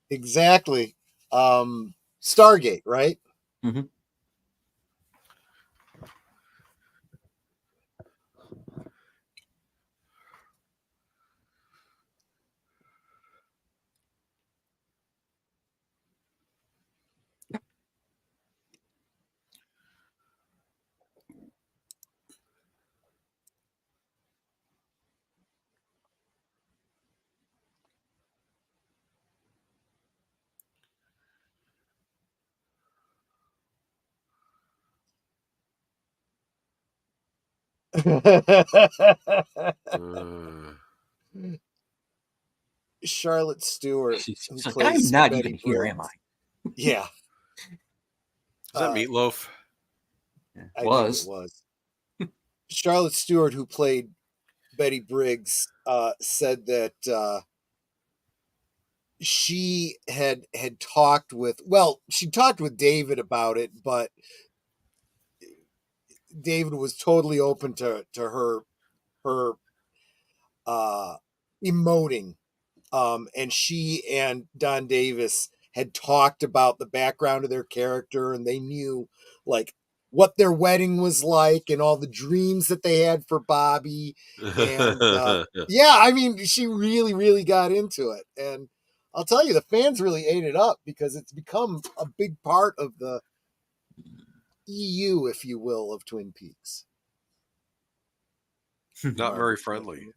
S2: exactly. Stargate, right?
S1: Mm-hmm.
S2: Charlotte Stewart, who
S1: She's like, I'm
S2: plays
S1: not
S2: Betty
S1: even here,
S2: Briggs.
S1: am I?
S2: Yeah.
S3: Is that Meatloaf?
S2: I think it was. Charlotte Stewart, who played Betty Briggs, said that she had talked with she talked with David about it, but David was totally open to her emoting. And she and Don Davis had talked about the background of their character, and they knew like what their wedding was like and all the dreams that they had for Bobby. And yeah, I mean, she really, really got into it. And I'll tell you, the fans really ate it up because it's become a big part of the EU, if you will, of Twin Peaks.
S3: Not very friendly.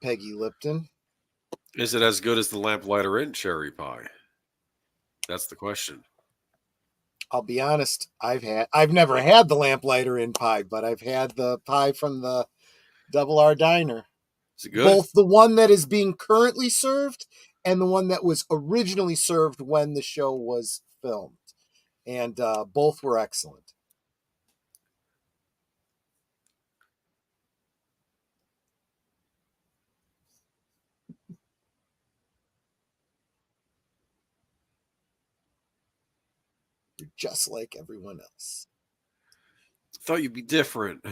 S2: Peggy Lipton.
S3: Is it as good as the lamplighter in Cherry Pie? That's the question.
S2: I'll be honest, I've never had the lamplighter in pie, but I've had the pie from the Double R Diner.
S3: Is it good?
S2: Both the one that is being currently served and the one that was originally served when the show was filmed. And both were excellent. You're just like everyone else.
S3: Thought you'd be different.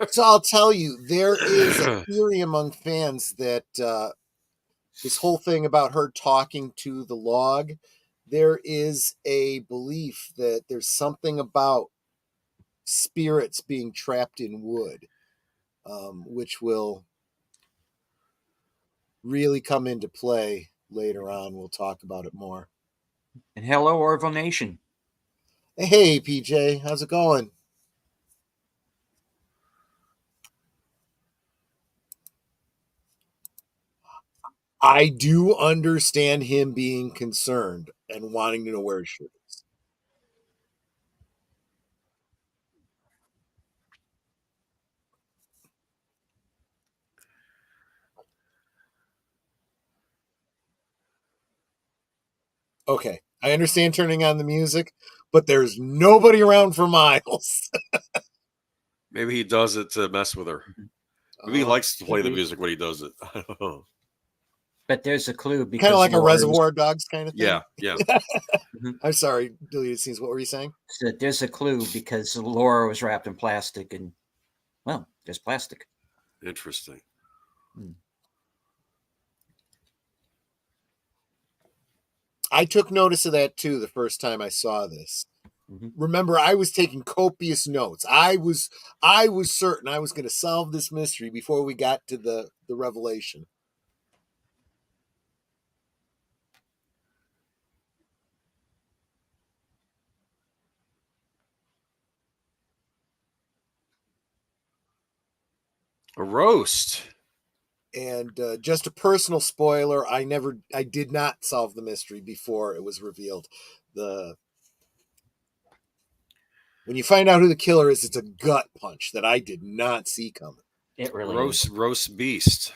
S2: So I'll tell you, there is a theory among fans that this whole thing about her talking to the log, there is a belief that there's something about spirits being trapped in wood, which will really come into play later on. We'll talk about it more.
S1: And hello, Orville Nation.
S2: Hey, PJ, how's it going? I do understand him being concerned and wanting to know where his shirt is. Okay, I understand turning on the music, but there's nobody around for miles.
S3: Maybe he does it to mess with her. Maybe he likes to play the
S1: maybe.
S3: music when he does it. I don't know.
S1: But there's a clue because
S2: Kind of like a
S1: Laura was-
S2: Reservoir Dogs kind of thing.
S3: Yeah, yeah.
S2: I'm sorry, deleted scenes. What were you saying?
S1: So there's a clue because Laura was wrapped in plastic, and well, there's plastic.
S3: Interesting.
S2: I took notice of that too the first time I saw this. Remember, I was taking copious notes. I was certain I was going to solve this mystery before we got to the revelation.
S3: A roast.
S2: And just a personal spoiler, I did not solve the mystery before it was revealed. When you find out who the killer is, it's a gut punch that I did not see coming.
S1: It really
S3: Roast
S1: is.
S3: roast beast.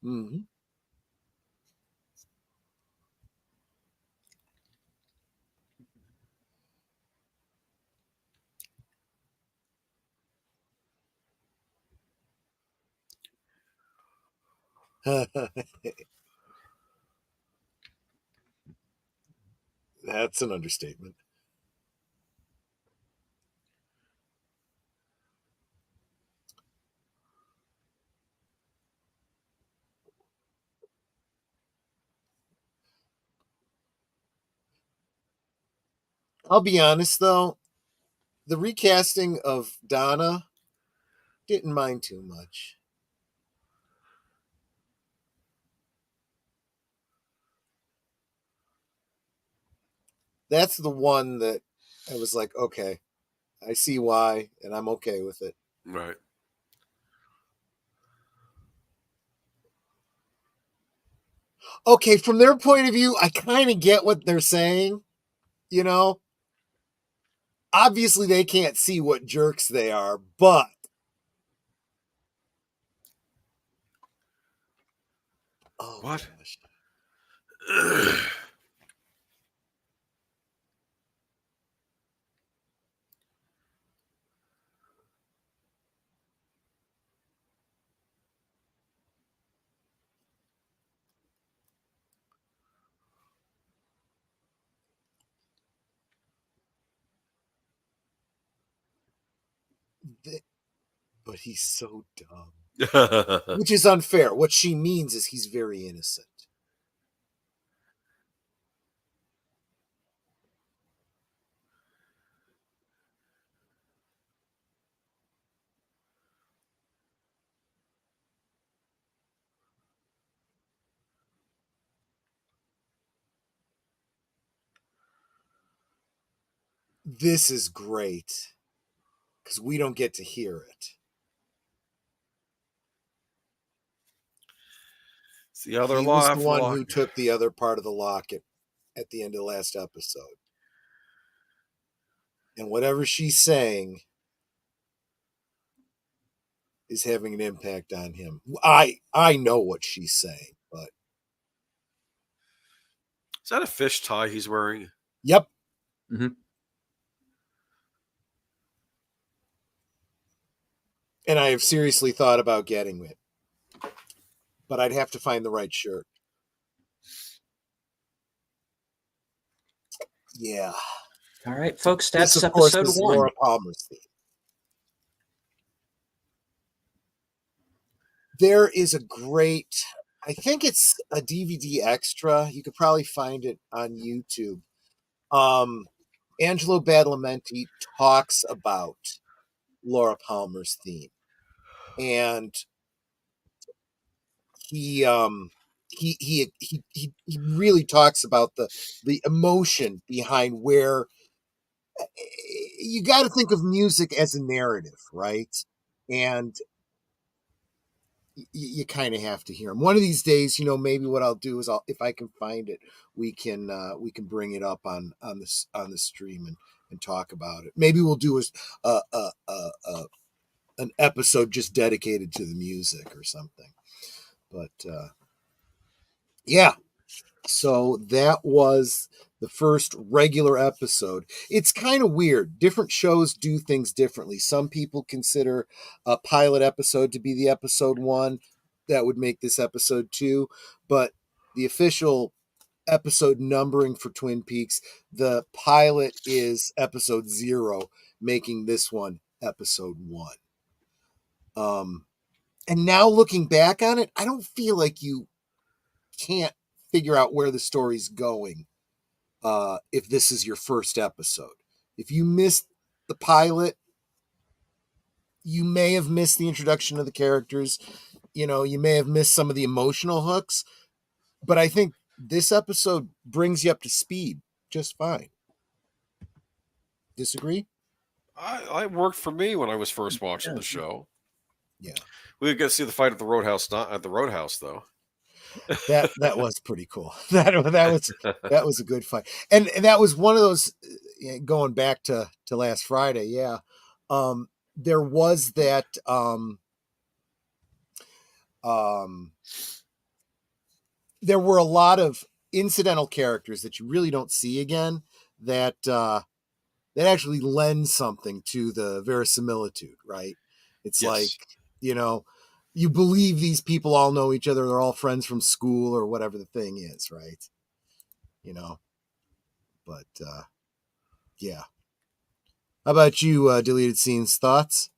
S2: Mm-hmm. That's an understatement. I'll be honest though, the recasting of Donna didn't mind too much. That's the one that I was like, okay, I see why, and I'm okay with it.
S3: Right.
S2: Okay, from their point of view, I kind of get what they're saying. You know, obviously they can't see what jerks they are, but oh
S3: What?
S2: gosh. But he's so dumb. Which is unfair. What she means is he's very innocent. This is great because we don't get to hear it.
S3: It's the other
S2: He was
S3: law.
S2: the one who took the other part of the locket at the end of the last episode. And whatever she's saying is having an impact on him. I know what she's saying, but
S3: Is that a fish tie he's wearing?
S2: yep.
S1: Mm-hmm.
S2: And I have seriously thought about getting it. But I'd have to find the right shirt. Yeah.
S1: All right, folks, that's
S2: This, of course,
S1: episode
S2: is
S1: 1.
S2: Laura Palmer's theme. There is a great, I think it's a DVD extra. You could probably find it on YouTube. Angelo Badalamenti talks about Laura Palmer's theme. And he really talks about the emotion behind where you got to think of music as a narrative, right? And you kind of have to hear them. One of these days, maybe what I'll do is if I can find it, we can bring it up on the stream and talk about it. Maybe we'll do an episode just dedicated to the music or something. But yeah, So that was the first regular episode. It's kind of weird. Different shows do things differently. Some people consider a pilot episode to be the episode 1. That would make this episode 2. But the official episode numbering for Twin Peaks, the pilot is episode 0, making this one episode 1. And now looking back on it, I don't feel like you can't figure out where the story's going if this is your first episode. If you missed the pilot, you may have missed the introduction of the characters. You may have missed some of the emotional hooks, but I think this episode brings you up to speed just fine. Disagree?
S3: I worked for me when I was first watching the show.
S2: Yeah.
S3: We would get to see the fight at the Roadhouse, not at the Roadhouse, though.
S2: That was pretty cool. That was a good fight, and that was one of those. Going back to last Friday, yeah, there was that. There were a lot of incidental characters that you really don't see again that actually lend something to the verisimilitude, right? It's
S3: Yes.
S2: like, you believe these people all know each other. They're all friends from school or whatever the thing is, right? But yeah. How about you, Deleted Scenes? Thoughts?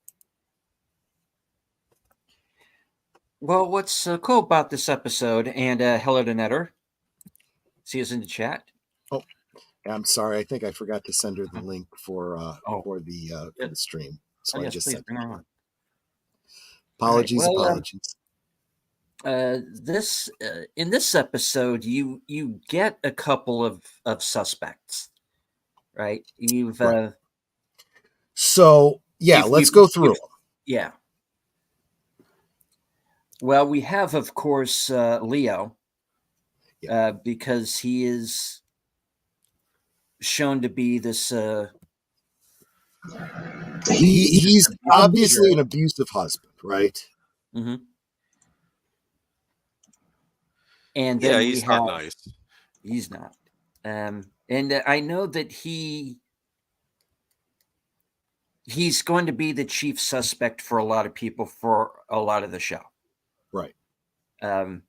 S1: Well, what's cool about this episode, and hello to Netter. See us in the chat.
S2: Oh, I'm sorry. I think I forgot to send her the link for the stream. So I just sent
S1: bring her on.
S2: Apologies,
S1: Right, well,
S2: apologies.
S1: In this episode, you get a couple of suspects, right? You've
S2: Right. So yeah, let's go through.
S1: Yeah. Well, we have, of course, Leo, because he is shown to be this.
S2: He's obviously an abusive husband, right?
S1: Mm-hmm. And then
S3: he's not nice.
S1: He's not. And I know that he's going to be the chief suspect for a lot of people for a lot of the show.
S2: Right. I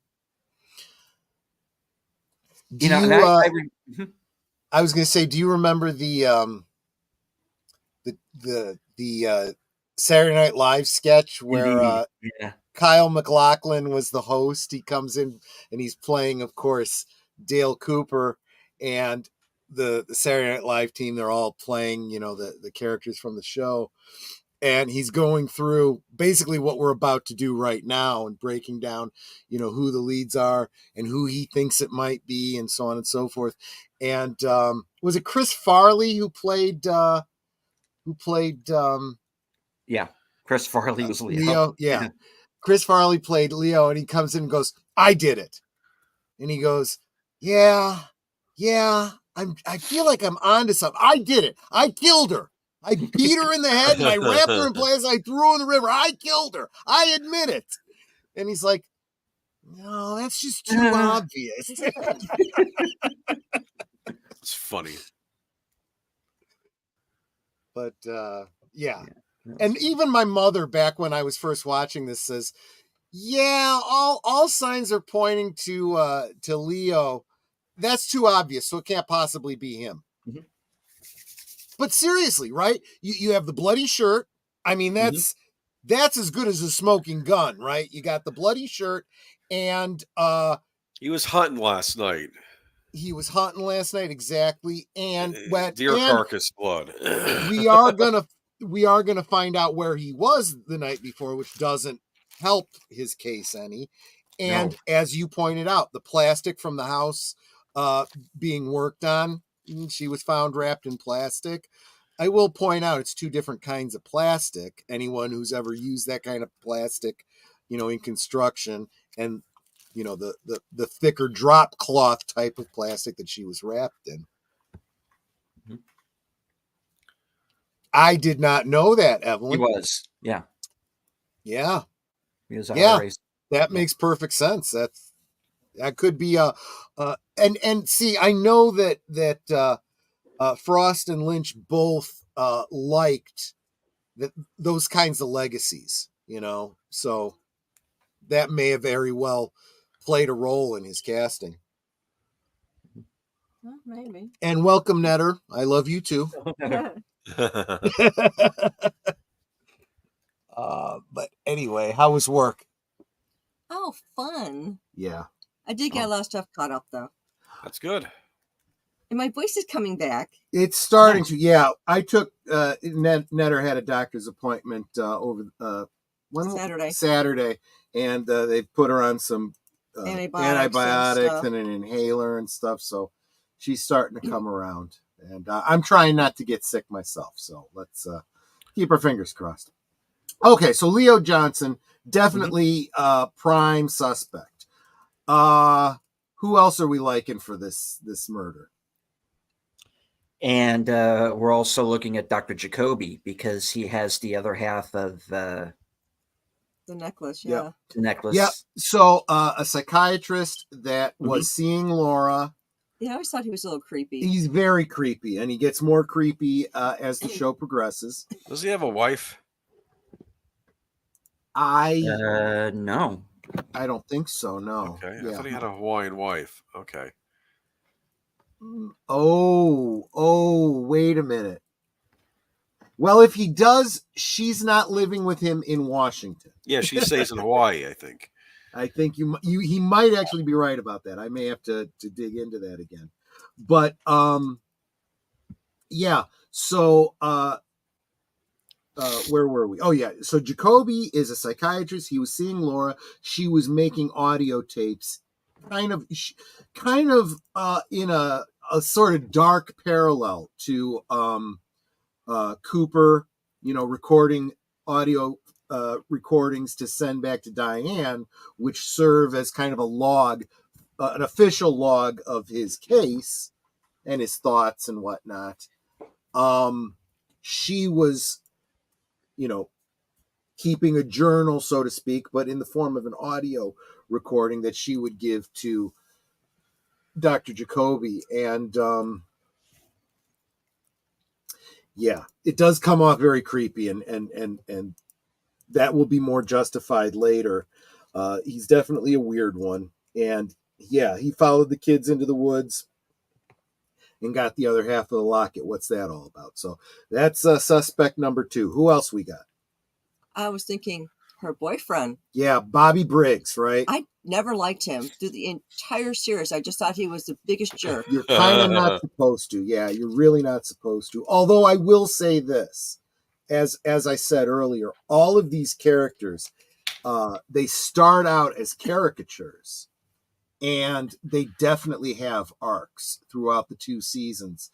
S2: was going to say, do you remember the Saturday Night Live sketch where Kyle MacLachlan was the host? He comes in and he's playing, of course, Dale Cooper, and the Saturday Night Live team. They're all playing, the characters from the show. And he's going through basically what we're about to do right now and breaking down, who the leads are and who he thinks it might be and so on and so forth. And was it Chris Farley who played?
S1: Yeah, Chris Farley was Leo.
S2: Yeah, Chris Farley played Leo, and he comes in and goes, "I did it," and he goes, "Yeah, I feel like I'm onto something. I did it. I killed her. I beat her in the head and I wrapped her in place. I threw her in the river. I killed her. I admit it." And he's like, "No, that's just too obvious."
S3: It's funny.
S2: But yeah. And even my mother, back when I was first watching this, says, "Yeah, all signs are pointing to Leo. That's too obvious, so it can't possibly be him."
S1: Mm-hmm.
S2: But seriously, right? You have the bloody shirt. I mean, that's as good as a smoking gun, right? You got the bloody shirt, and
S3: he was hunting last night.
S2: Exactly, and
S3: deer carcass blood.
S2: we are gonna find out where he was the night before, which doesn't help his case any. And as you pointed out, the plastic from the house being worked on, she was found wrapped in plastic. I will point out it's two different kinds of plastic. Anyone who's ever used that kind of plastic, in construction, and the thicker drop cloth type of plastic that she was wrapped in. Mm-hmm. I did not know that, Evelyn.
S1: He was, yeah.
S2: Yeah.
S1: He was
S2: that makes perfect sense. That could be and see, I know that Frost and Lynch both liked those kinds of legacies, so that may have very well played a role in his casting.
S4: Well, maybe.
S2: And welcome, Netter. I love you too. But anyway, how was work?
S4: Oh, fun.
S2: Yeah.
S4: I did get a lot of stuff caught up, though.
S3: That's good.
S4: And my voice is coming back.
S2: It's starting to. Yeah, I took Netter had a doctor's appointment over Saturday, and they put her on some antibiotics and an inhaler and stuff. So she's starting to come around, and I'm trying not to get sick myself. So let's keep our fingers crossed. Okay, so Leo Johnson, definitely prime suspect. Who else are we liking for this murder?
S1: And we're also looking at Dr. Jacoby because he has the other half of
S4: the necklace. Yeah.
S1: The necklace.
S2: Yeah. So a psychiatrist that was seeing Laura.
S4: Yeah, I always thought he was a little creepy.
S2: He's very creepy, and he gets more creepy as the show progresses.
S3: Does he have a wife?
S1: No.
S2: I don't think so. No.
S3: Okay. I thought he had a Hawaiian wife. Okay.
S2: Oh, wait a minute. Well, if he does, she's not living with him in Washington.
S3: Yeah, she stays in Hawaii, I think.
S2: I think he might actually be right about that. I may have to dig into that again. But yeah. So where were we? Oh yeah. So Jacoby is a psychiatrist. He was seeing Laura. She was making audio tapes, kind of in a sort of dark parallel to Cooper, recording audio recordings to send back to Diane, which serve as kind of a log, an official log of his case and his thoughts and whatnot. She was, keeping a journal, so to speak, but in the form of an audio recording that she would give to Dr. Jacoby. And yeah, it does come off very creepy, and that will be more justified later. He's definitely a weird one. And yeah, he followed the kids into the woods and got the other half of the locket. What's that all about? So that's suspect number 2. Who else we got?
S4: I was thinking her boyfriend.
S2: Yeah, Bobby Briggs, right?
S4: I never liked him through the entire series. I just thought he was the biggest jerk.
S2: You're kind of not supposed to. Yeah, you're really not supposed to. Although I will say this, as I said earlier, all of these characters, they start out as caricatures, and they definitely have arcs throughout the 2 seasons.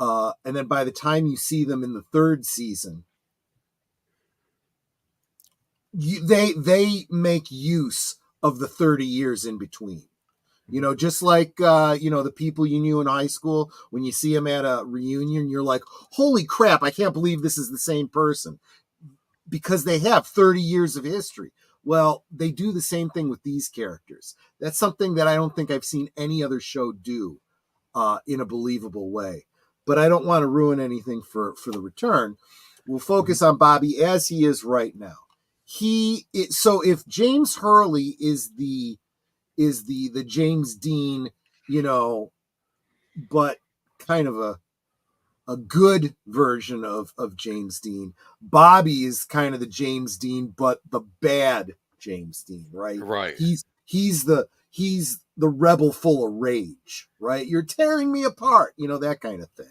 S2: And then by the time you see them in the 3rd season, they make use of the 30 years in between. Just like, the people you knew in high school, when you see them at a reunion, you're like, holy crap, I can't believe this is the same person, because they have 30 years of history. Well, they do the same thing with these characters. That's something that I don't think I've seen any other show do in a believable way. But I don't want to ruin anything for the return. We'll focus on Bobby as he is right now. So if James Hurley is the James Dean, but kind of a good version of James Dean, Bobby is kind of the James Dean, but the bad James Dean, right?
S3: Right.
S2: He's the rebel full of rage, right? You're tearing me apart, that kind of thing.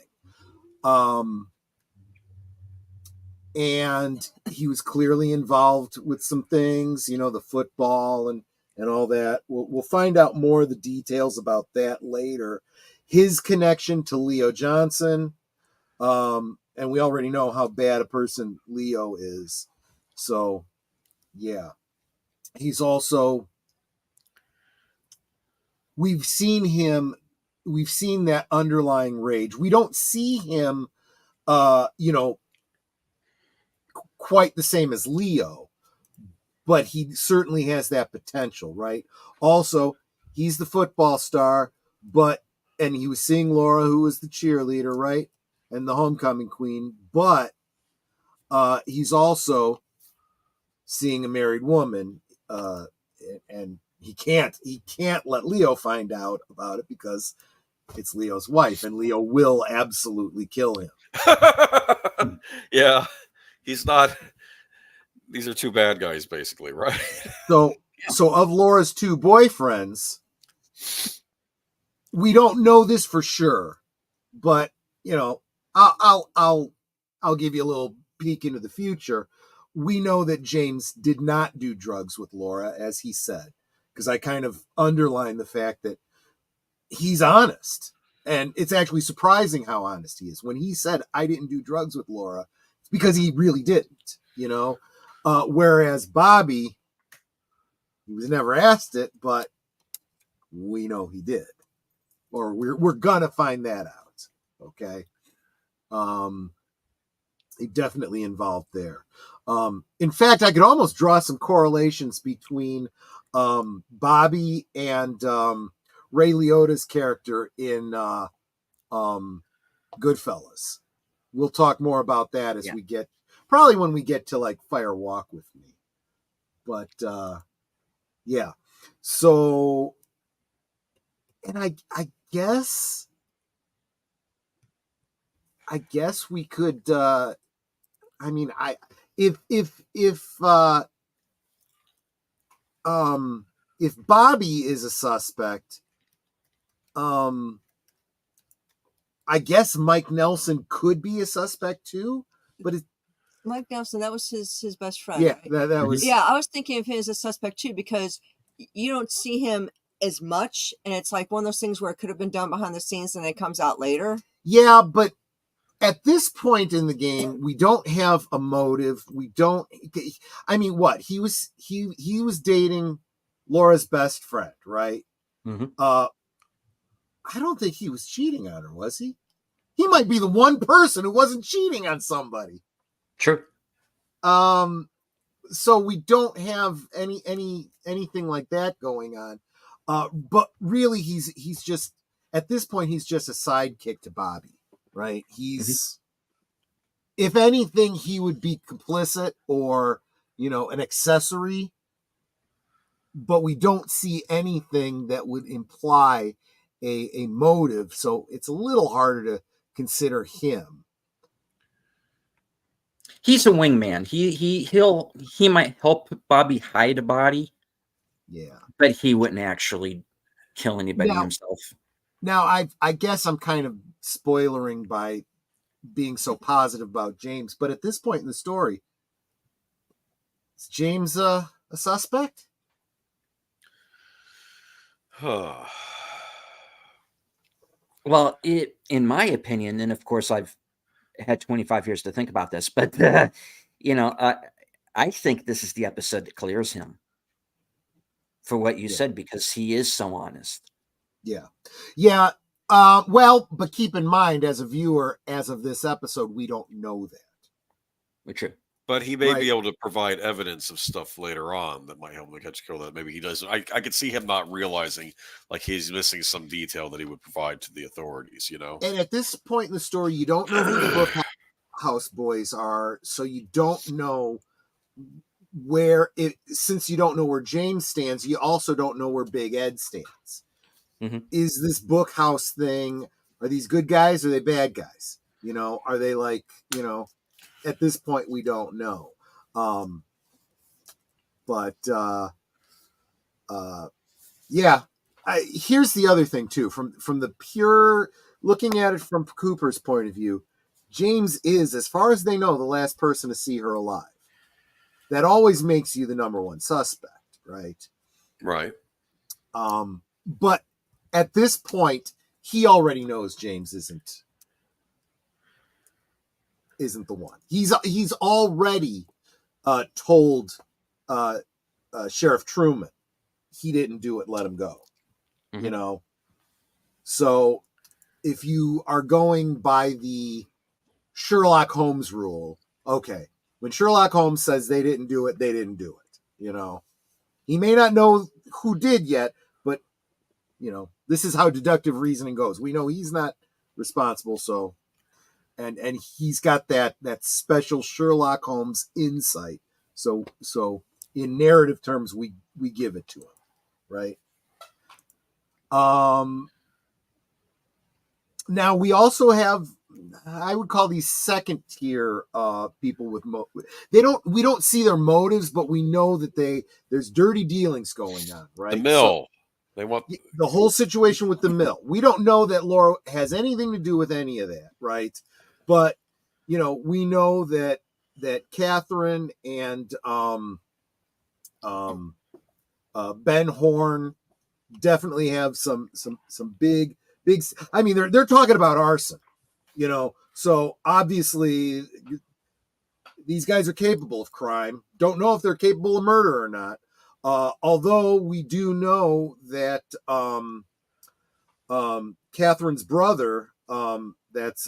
S2: And he was clearly involved with some things, the football and all that. We'll find out more of the details about that later. His connection to Leo Johnson, and we already know how bad a person Leo is. So, yeah. He's also, we've seen that underlying rage. We don't see him, quite the same as Leo, but he certainly has that potential, right? Also, he's the football star, and he was seeing Laura, who was the cheerleader, right? And the homecoming queen, but he's also seeing a married woman, and he can't let Leo find out about it because it's Leo's wife, and Leo will absolutely kill him.
S3: Yeah, he's not. These are two bad guys, basically, right?
S2: So of Laura's two boyfriends, we don't know this for sure, but I'll give you a little peek into the future. We know that James did not do drugs with Laura, as he said, because I kind of underline the fact that he's honest. And it's actually surprising how honest he is. When he said, I didn't do drugs with Laura, it's because he really didn't, whereas Bobby, he was never asked it, but we know he did. Or we're going to find that out. Okay. He definitely involved there. In fact, I could almost draw some correlations between Bobby and Ray Liotta's character in Goodfellas. We'll talk more about that as we get, probably when we get to like Fire Walk with Me. But yeah. So, and I guess we could if Bobby is a suspect, I guess Mike Nelson could be a suspect too, but
S4: Mike Nelson, that was his best friend.
S2: Yeah,
S4: right?
S2: that was.
S4: Yeah, I was thinking of him as a suspect too, because you don't see him as much, and it's like one of those things where it could have been done behind the scenes and it comes out later.
S2: Yeah, but at this point in the game, we don't have a motive. We don't. I mean, what he was dating Laura's best friend, right?
S1: Mm-hmm.
S2: I don't think he was cheating on her, was he? He might be the one person who wasn't cheating on somebody.
S1: True.
S2: So we don't have anything like that going on. But really, he's just at this point he's just a sidekick to Bobby, right? He's, if anything, he would be complicit or an accessory. But we don't see anything that would imply a motive, so it's a little harder to consider him.
S1: He's a wingman. He might help Bobby hide a body.
S2: Yeah.
S1: But he wouldn't actually kill anybody himself. Now,
S2: I guess I'm kind of spoilering by being so positive about James, but at this point in the story, is James a suspect?
S1: Well, in my opinion, and of course I've had 25 years to think about this, but I think this is the episode that clears him for what you said, because he is so honest.
S2: Yeah. Well, but keep in mind, as a viewer, as of this episode, we don't know that.
S1: True.
S3: But he may be able to provide evidence of stuff later on that might help him catch a kill that maybe he doesn't. I could see him not realizing, like, he's missing some detail that he would provide to the authorities, And
S2: at this point in the story, you don't know who the Bookhouse Boys are, so you don't know since you don't know where James stands, you also don't know where Big Ed stands.
S1: Mm-hmm.
S2: Is this Bookhouse thing, are these good guys or are they bad guys? Are they like, at this point, we don't know. Here's the other thing too, from the pure looking at it from Cooper's point of view, James is, as far as they know, the last person to see her alive. That always makes you the number one suspect, right?
S3: Right.
S2: But at this point, he already knows James isn't the one. He's already told Sheriff Truman he didn't do it, let him go.
S1: Mm-hmm.
S2: So if you are going by the Sherlock Holmes rule, okay, when Sherlock Holmes says they didn't do it, they didn't do it. He may not know who did yet, but this is how deductive reasoning goes. We know he's not responsible, so and he's got that special Sherlock Holmes insight. So in narrative terms, we give it to him, right? Now we also have, I would call these second tier people with we don't see their motives, but we know that there's dirty dealings going on, right?
S3: The mill. They want
S2: the whole situation with the mill. We don't know that Laura has anything to do with any of that, right? But we know that Catherine and Ben Horn definitely have some big. I mean, they're talking about arson, So obviously, these guys are capable of crime. Don't know if they're capable of murder or not. Although we do know that Catherine's brother, that's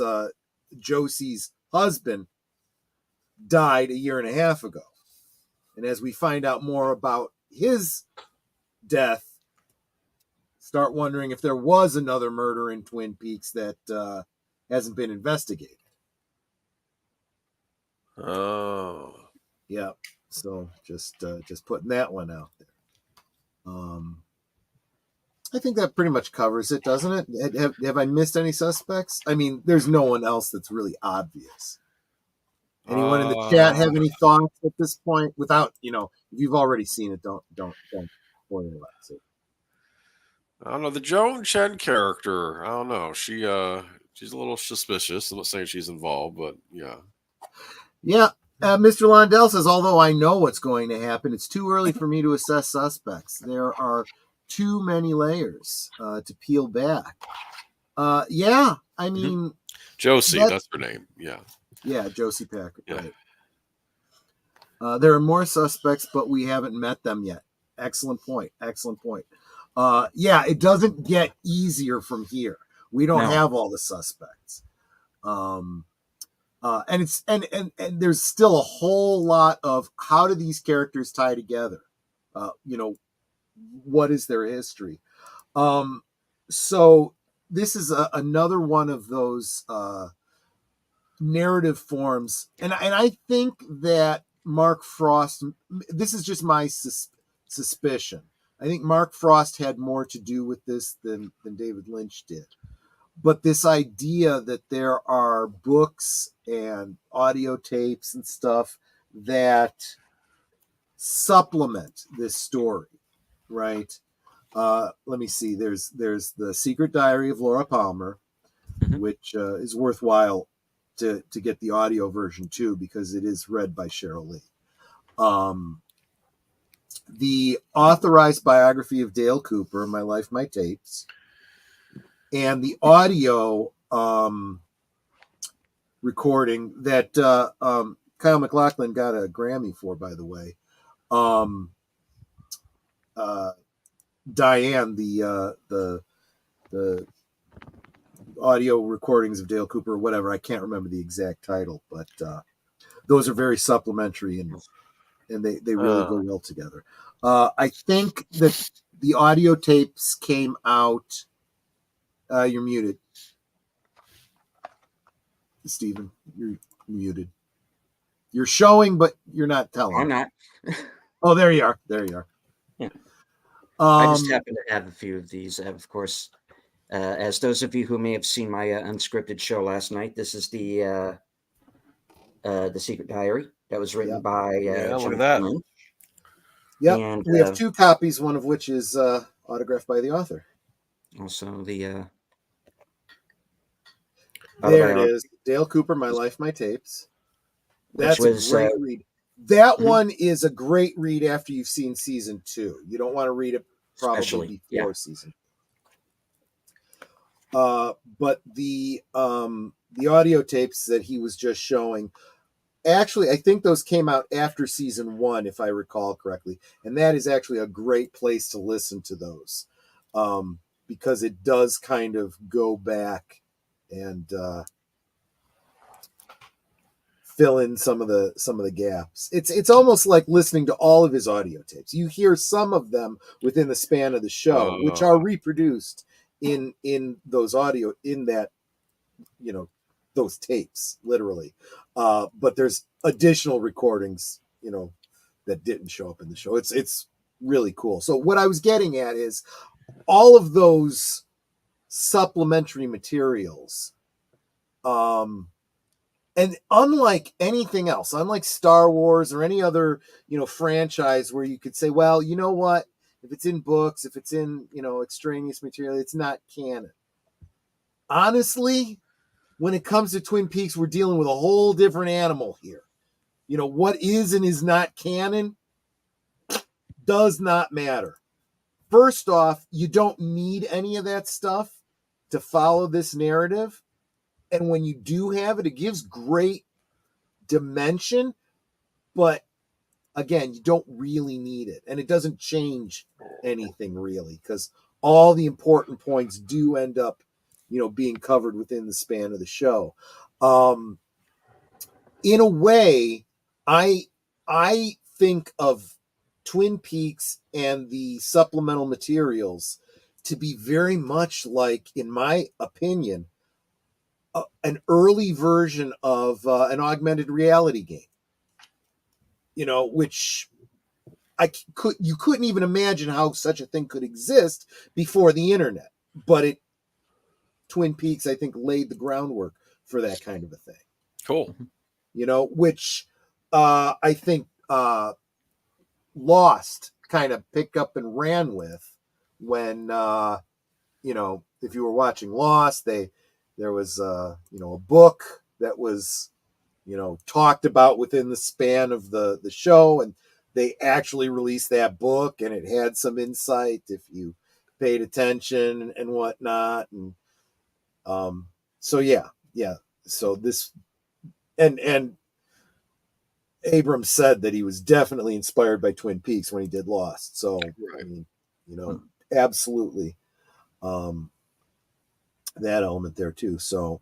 S2: Josie's husband, died 1.5 years ago. And as we find out more about his death, start wondering if there was another murder in Twin Peaks that hasn't been investigated.
S3: Oh.
S2: Yeah. So just putting that one out there. I think that pretty much covers it, doesn't it? Have I missed any suspects? I mean, there's no one else that's really obvious. Anyone in the chat have any thoughts at this point? Without, if you've already seen it, don't spoil it.
S3: I don't know, the Joan Chen character. I don't know. She's a little suspicious. I'm not saying she's involved, but yeah.
S2: Yeah. Mr. Londell says, although I know what's going to happen, it's too early for me to assess suspects. There are too many layers to peel back. Yeah. I mean,
S3: Josie, that's her name. Yeah.
S2: Yeah, Josie Packard.
S3: Yeah.
S2: Right. There are more suspects, but we haven't met them yet. Excellent point. Yeah, it doesn't get easier from here. We don't have all the suspects. And it's and there's still a whole lot of how do these characters tie together? What is their history? So this is another one of those narrative forms, and I think that Mark Frost. This is just my suspicion. I think Mark Frost had more to do with this than David Lynch did. But this idea that there are books and audio tapes and stuff that supplement this story, right? Let me see. There's the Secret Diary of Laura Palmer, which is worthwhile to get the audio version too, because it is read by Cheryl Lee. The authorized biography of Dale Cooper, My Life, My Tapes, and the audio recording that Kyle MacLachlan got a Grammy for, by the way. Diane, the audio recordings of Dale Cooper or whatever, I can't remember the exact title, but those are very supplementary and they really go well together. I think that the audio tapes came out. You're muted, Stephen. You're muted. You're showing, but you're not telling.
S1: I'm not.
S2: Oh, there you are.
S1: Yeah. I just happen to have a few of these. Of course, as those of you who may have seen my unscripted show last night, this is the Secret Diary that was written by
S3: look at that.
S1: Lynch.
S2: Yep.
S1: And
S2: we have 2 copies, one of which is autographed by the author.
S1: Also the
S2: there it is. Dale Cooper, My Life, My Tapes. That's a great read. That one is a great read after you've seen season 2. You don't want to read it probably before season. But the audio tapes that he was just showing, actually, I think those came out after season 1, if I recall correctly. And that is actually a great place to listen to those, because it does kind of go back and fill in some of the gaps. It's almost like listening to all of his audio tapes. You hear some of them within the span of the show, which are reproduced in those audio, in that, those tapes, literally. But there's additional recordings, that didn't show up in the show. It's really cool. So what I was getting at is all of those supplementary materials, and unlike anything else, unlike Star Wars or any other, franchise where you could say, well, you know what, if it's in books, if it's in, extraneous material, it's not canon. Honestly, when it comes to Twin Peaks, we're dealing with a whole different animal here. What is and is not canon does not matter. First off, you don't need any of that stuff to follow this narrative. And when you do have it, it gives great dimension. But again, you don't really need it. And it doesn't change anything really, because all the important points do end up, being covered within the span of the show. In a way, I think of Twin Peaks and the supplemental materials to be very much like, in my opinion, an early version of an augmented reality game. Which you couldn't even imagine how such a thing could exist before the internet. But Twin Peaks, I think, laid the groundwork for that kind of a thing.
S3: Cool.
S2: Which I think Lost kind of picked up and ran with when, if you were watching Lost, there was, a book that was, talked about within the span of the show, and they actually released that book, and it had some insight if you paid attention and whatnot. And so yeah. So this, and Abrams said that he was definitely inspired by Twin Peaks when he did Lost. So,
S3: Right.
S2: I mean, absolutely. That element there too. So,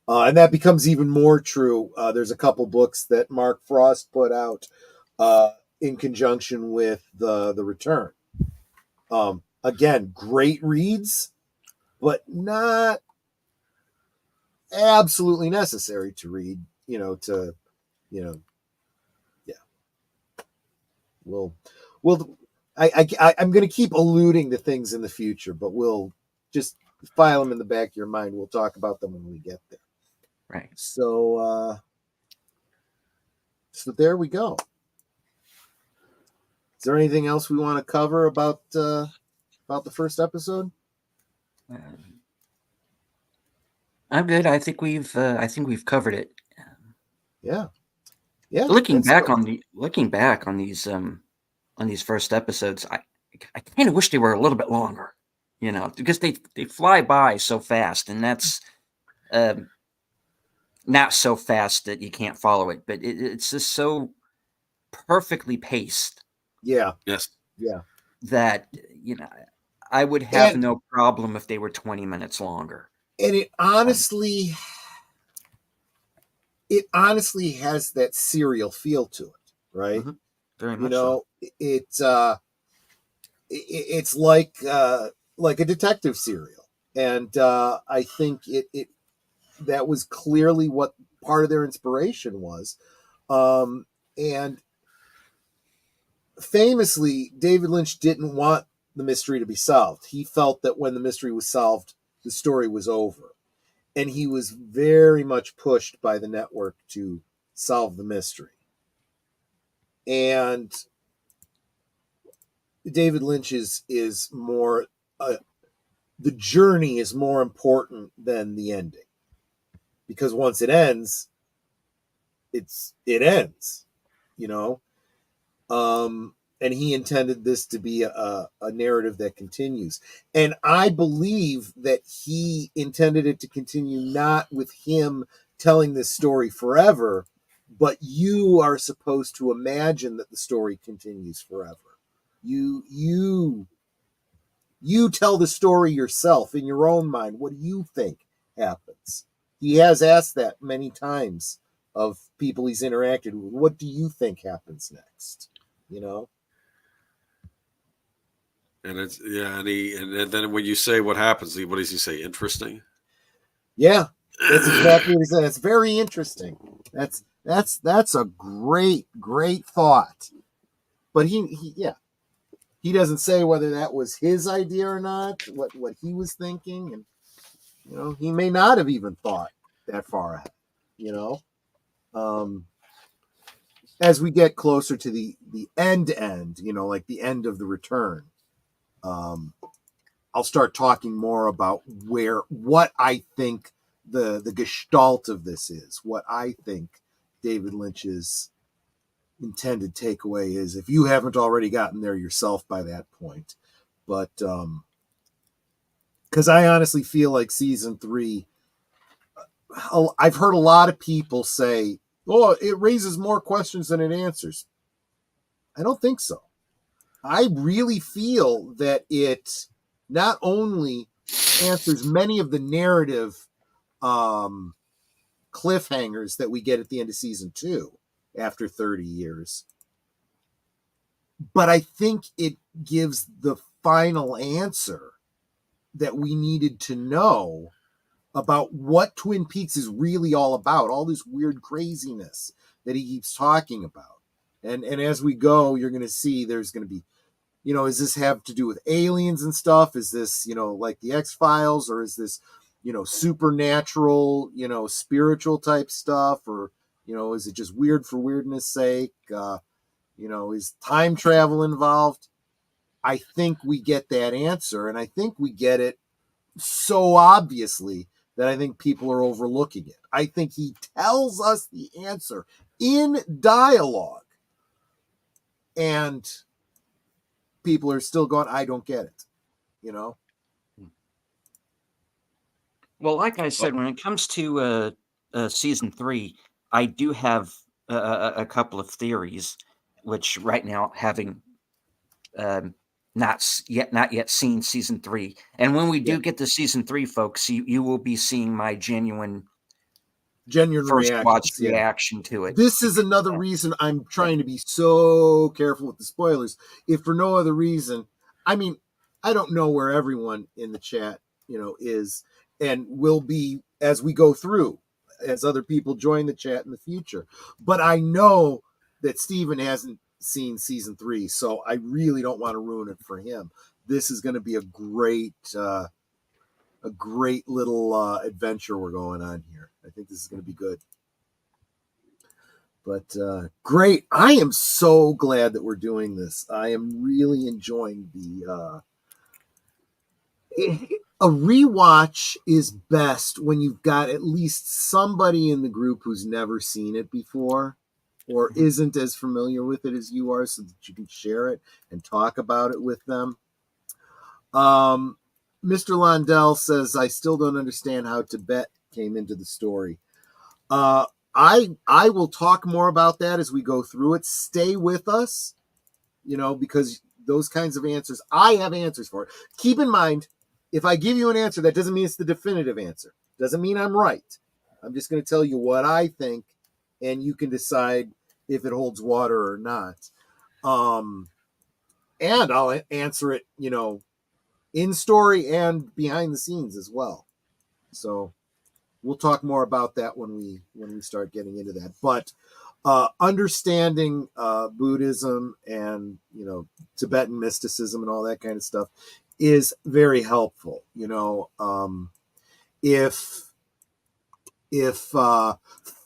S2: and that becomes even more true. There's a couple books that Mark Frost put out in conjunction with the Return. Again, great reads, but not absolutely necessary to read. Yeah. I'm going to keep alluding to things in the future, but we'll just file them in the back of your mind. We'll talk about them when we get there.
S1: Right.
S2: So there we go. Is there anything else we want to cover about the first episode?
S1: I'm good. I think we've covered it.
S2: Yeah.
S1: Looking back on these first episodes, I kind of wish they were a little bit longer, because they fly by so fast, and that's not so fast that you can't follow it, but it's just so perfectly paced.
S2: Yeah.
S3: Yes.
S2: Yeah.
S1: That I would have no problem if they were 20 minutes longer.
S2: And it honestly has that serial feel to it, right?
S1: Mm-hmm. Very much so.
S2: It's like a detective serial, and I think it that was clearly what part of their inspiration was, and famously, David Lynch didn't want the mystery to be solved. He felt that when the mystery was solved, the story was over. And he was very much pushed by the network to solve the mystery. And David Lynch is more, the journey is more important than the ending. Because once it ends, it ends, and he intended this to be a narrative that continues. And I believe that he intended it to continue not with him telling this story forever, but you are supposed to imagine that the story continues forever. You tell the story yourself in your own mind. What do you think happens? He has asked that many times of people he's interacted with. What do you think happens next? You know?
S3: And it's and then when you say what happens, what does he say? Interesting.
S2: Yeah, that's exactly what he said. It's very interesting. That's a great thought. But he doesn't say whether that was his idea or not, what he was thinking, and he may not have even thought that far ahead. As we get closer to the end, like the end of the return, I'll start talking more about what I think the gestalt of this is, what I think David Lynch's intended takeaway is, if you haven't already gotten there yourself by that point. But because I honestly feel like season 3, I've heard a lot of people say, oh, it raises more questions than it answers. I don't think so. I really feel that it not only answers many of the narrative cliffhangers that we get at the end of season 2 after 30 years, but I think it gives the final answer that we needed to know about what Twin Peaks is really all about, all this weird craziness that he keeps talking about. And as we go, you're going to see there's going to be, does this have to do with aliens and stuff? Is this, like the X-Files, or is this, supernatural, spiritual type stuff? Or, is it just weird for weirdness sake? Is time travel involved? I think we get that answer, and I think we get it so obviously that I think people are overlooking it. I think he tells us the answer in dialogue, and people are still going, I don't get it,
S1: Well, like I said, when it comes to season 3, I do have a couple of theories, which right now, having not yet seen season 3, and when we do get to season 3, folks, you will be seeing my genuine first watch reaction to it.
S2: This is another reason I'm trying to be so careful with the spoilers. If for no other reason, I mean, I don't know where everyone in the chat, is and will be as we go through, as other people join the chat in the future. But I know that Steven hasn't seen season 3, so I really don't want to ruin it for him. This is going to be a great little adventure we're going on here. I think this is going to be good. But great. I am so glad that we're doing this. I am really enjoying a rewatch is best when you've got at least somebody in the group who's never seen it before or isn't as familiar with it as you are, so that you can share it and talk about it with them. Mr. Londell says, I still don't understand how Tibet came into the story. I will talk more about that as we go through it. Stay with us, because those kinds of answers, I have answers for it. Keep in mind, if I give you an answer, that doesn't mean it's the definitive answer. Doesn't mean I'm right. I'm just going to tell you what I think, and you can decide if it holds water or not. And I'll answer it, in story and behind the scenes as well. So we'll talk more about that when we start getting into that. But understanding Buddhism and Tibetan mysticism and all that kind of stuff is very helpful. If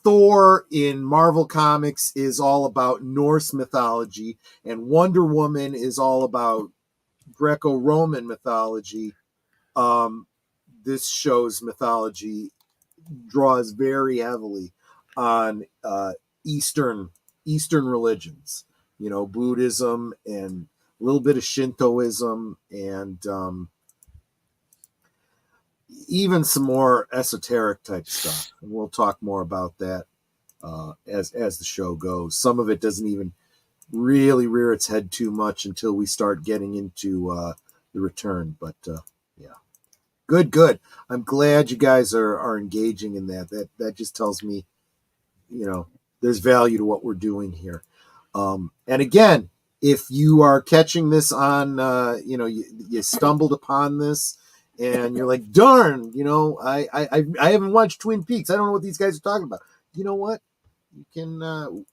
S2: Thor in Marvel Comics is all about Norse mythology and Wonder Woman is all about Greco-Roman mythology, this show's mythology draws very heavily on Eastern religions, Buddhism and a little bit of Shintoism and even some more esoteric type stuff. And we'll talk more about that as the show goes. Some of it doesn't even really rear its head too much until we start getting into the return. But yeah, good. I'm glad you guys are engaging in that. That just tells me there's value to what we're doing here. And again, if you are catching this on, you stumbled upon this and you're like, darn, I haven't watched Twin Peaks. I don't know what these guys are talking about. You know what? You can,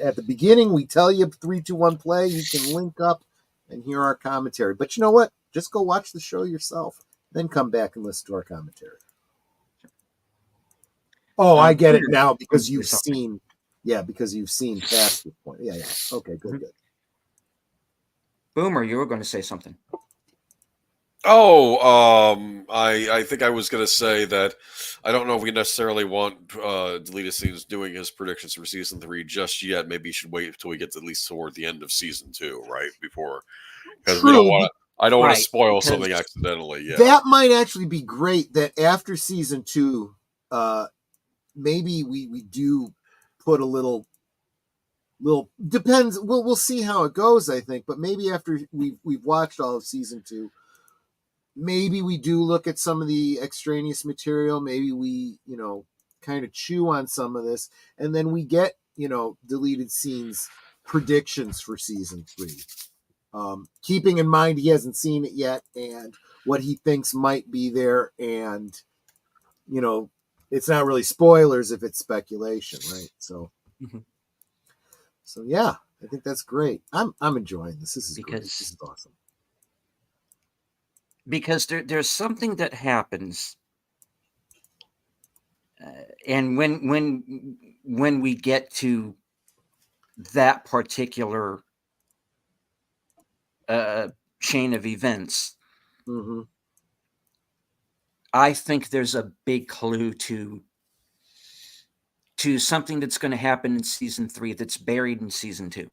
S2: at the beginning, we tell you 3, 2, 1 play. You can link up and hear our commentary. But you know what? Just go watch the show yourself. Then come back and listen to our commentary. Oh, I get it now because you've seen. Yeah, because you've seen past this point. Yeah. Okay, good.
S1: Boomer, you were going to say something.
S3: I think I was going to say that I don't know if we necessarily want Deleted Scenes doing his predictions for season 3 just yet. Maybe you should wait until we get at least toward the end of season 2, right? Before, because we don't want to. I don't want to spoil something accidentally. Yeah,
S2: that might actually be great. That after season 2, maybe we do put a little depends. We'll see how it goes. I think, but maybe after we've watched all of season 2. Maybe we do look at some of the extraneous material. Maybe we, kind of chew on some of this, and then we get, Deleted Scenes predictions for season 3. Keeping in mind he hasn't seen it yet, and what he thinks might be there, and it's not really spoilers if it's speculation, right? So, so yeah, I think that's great. I'm enjoying this. This is great. This is awesome.
S1: Because there's something that happens, and when we get to that particular chain of events, I think there's a big clue to something that's going to happen in season 3 that's buried in season 2.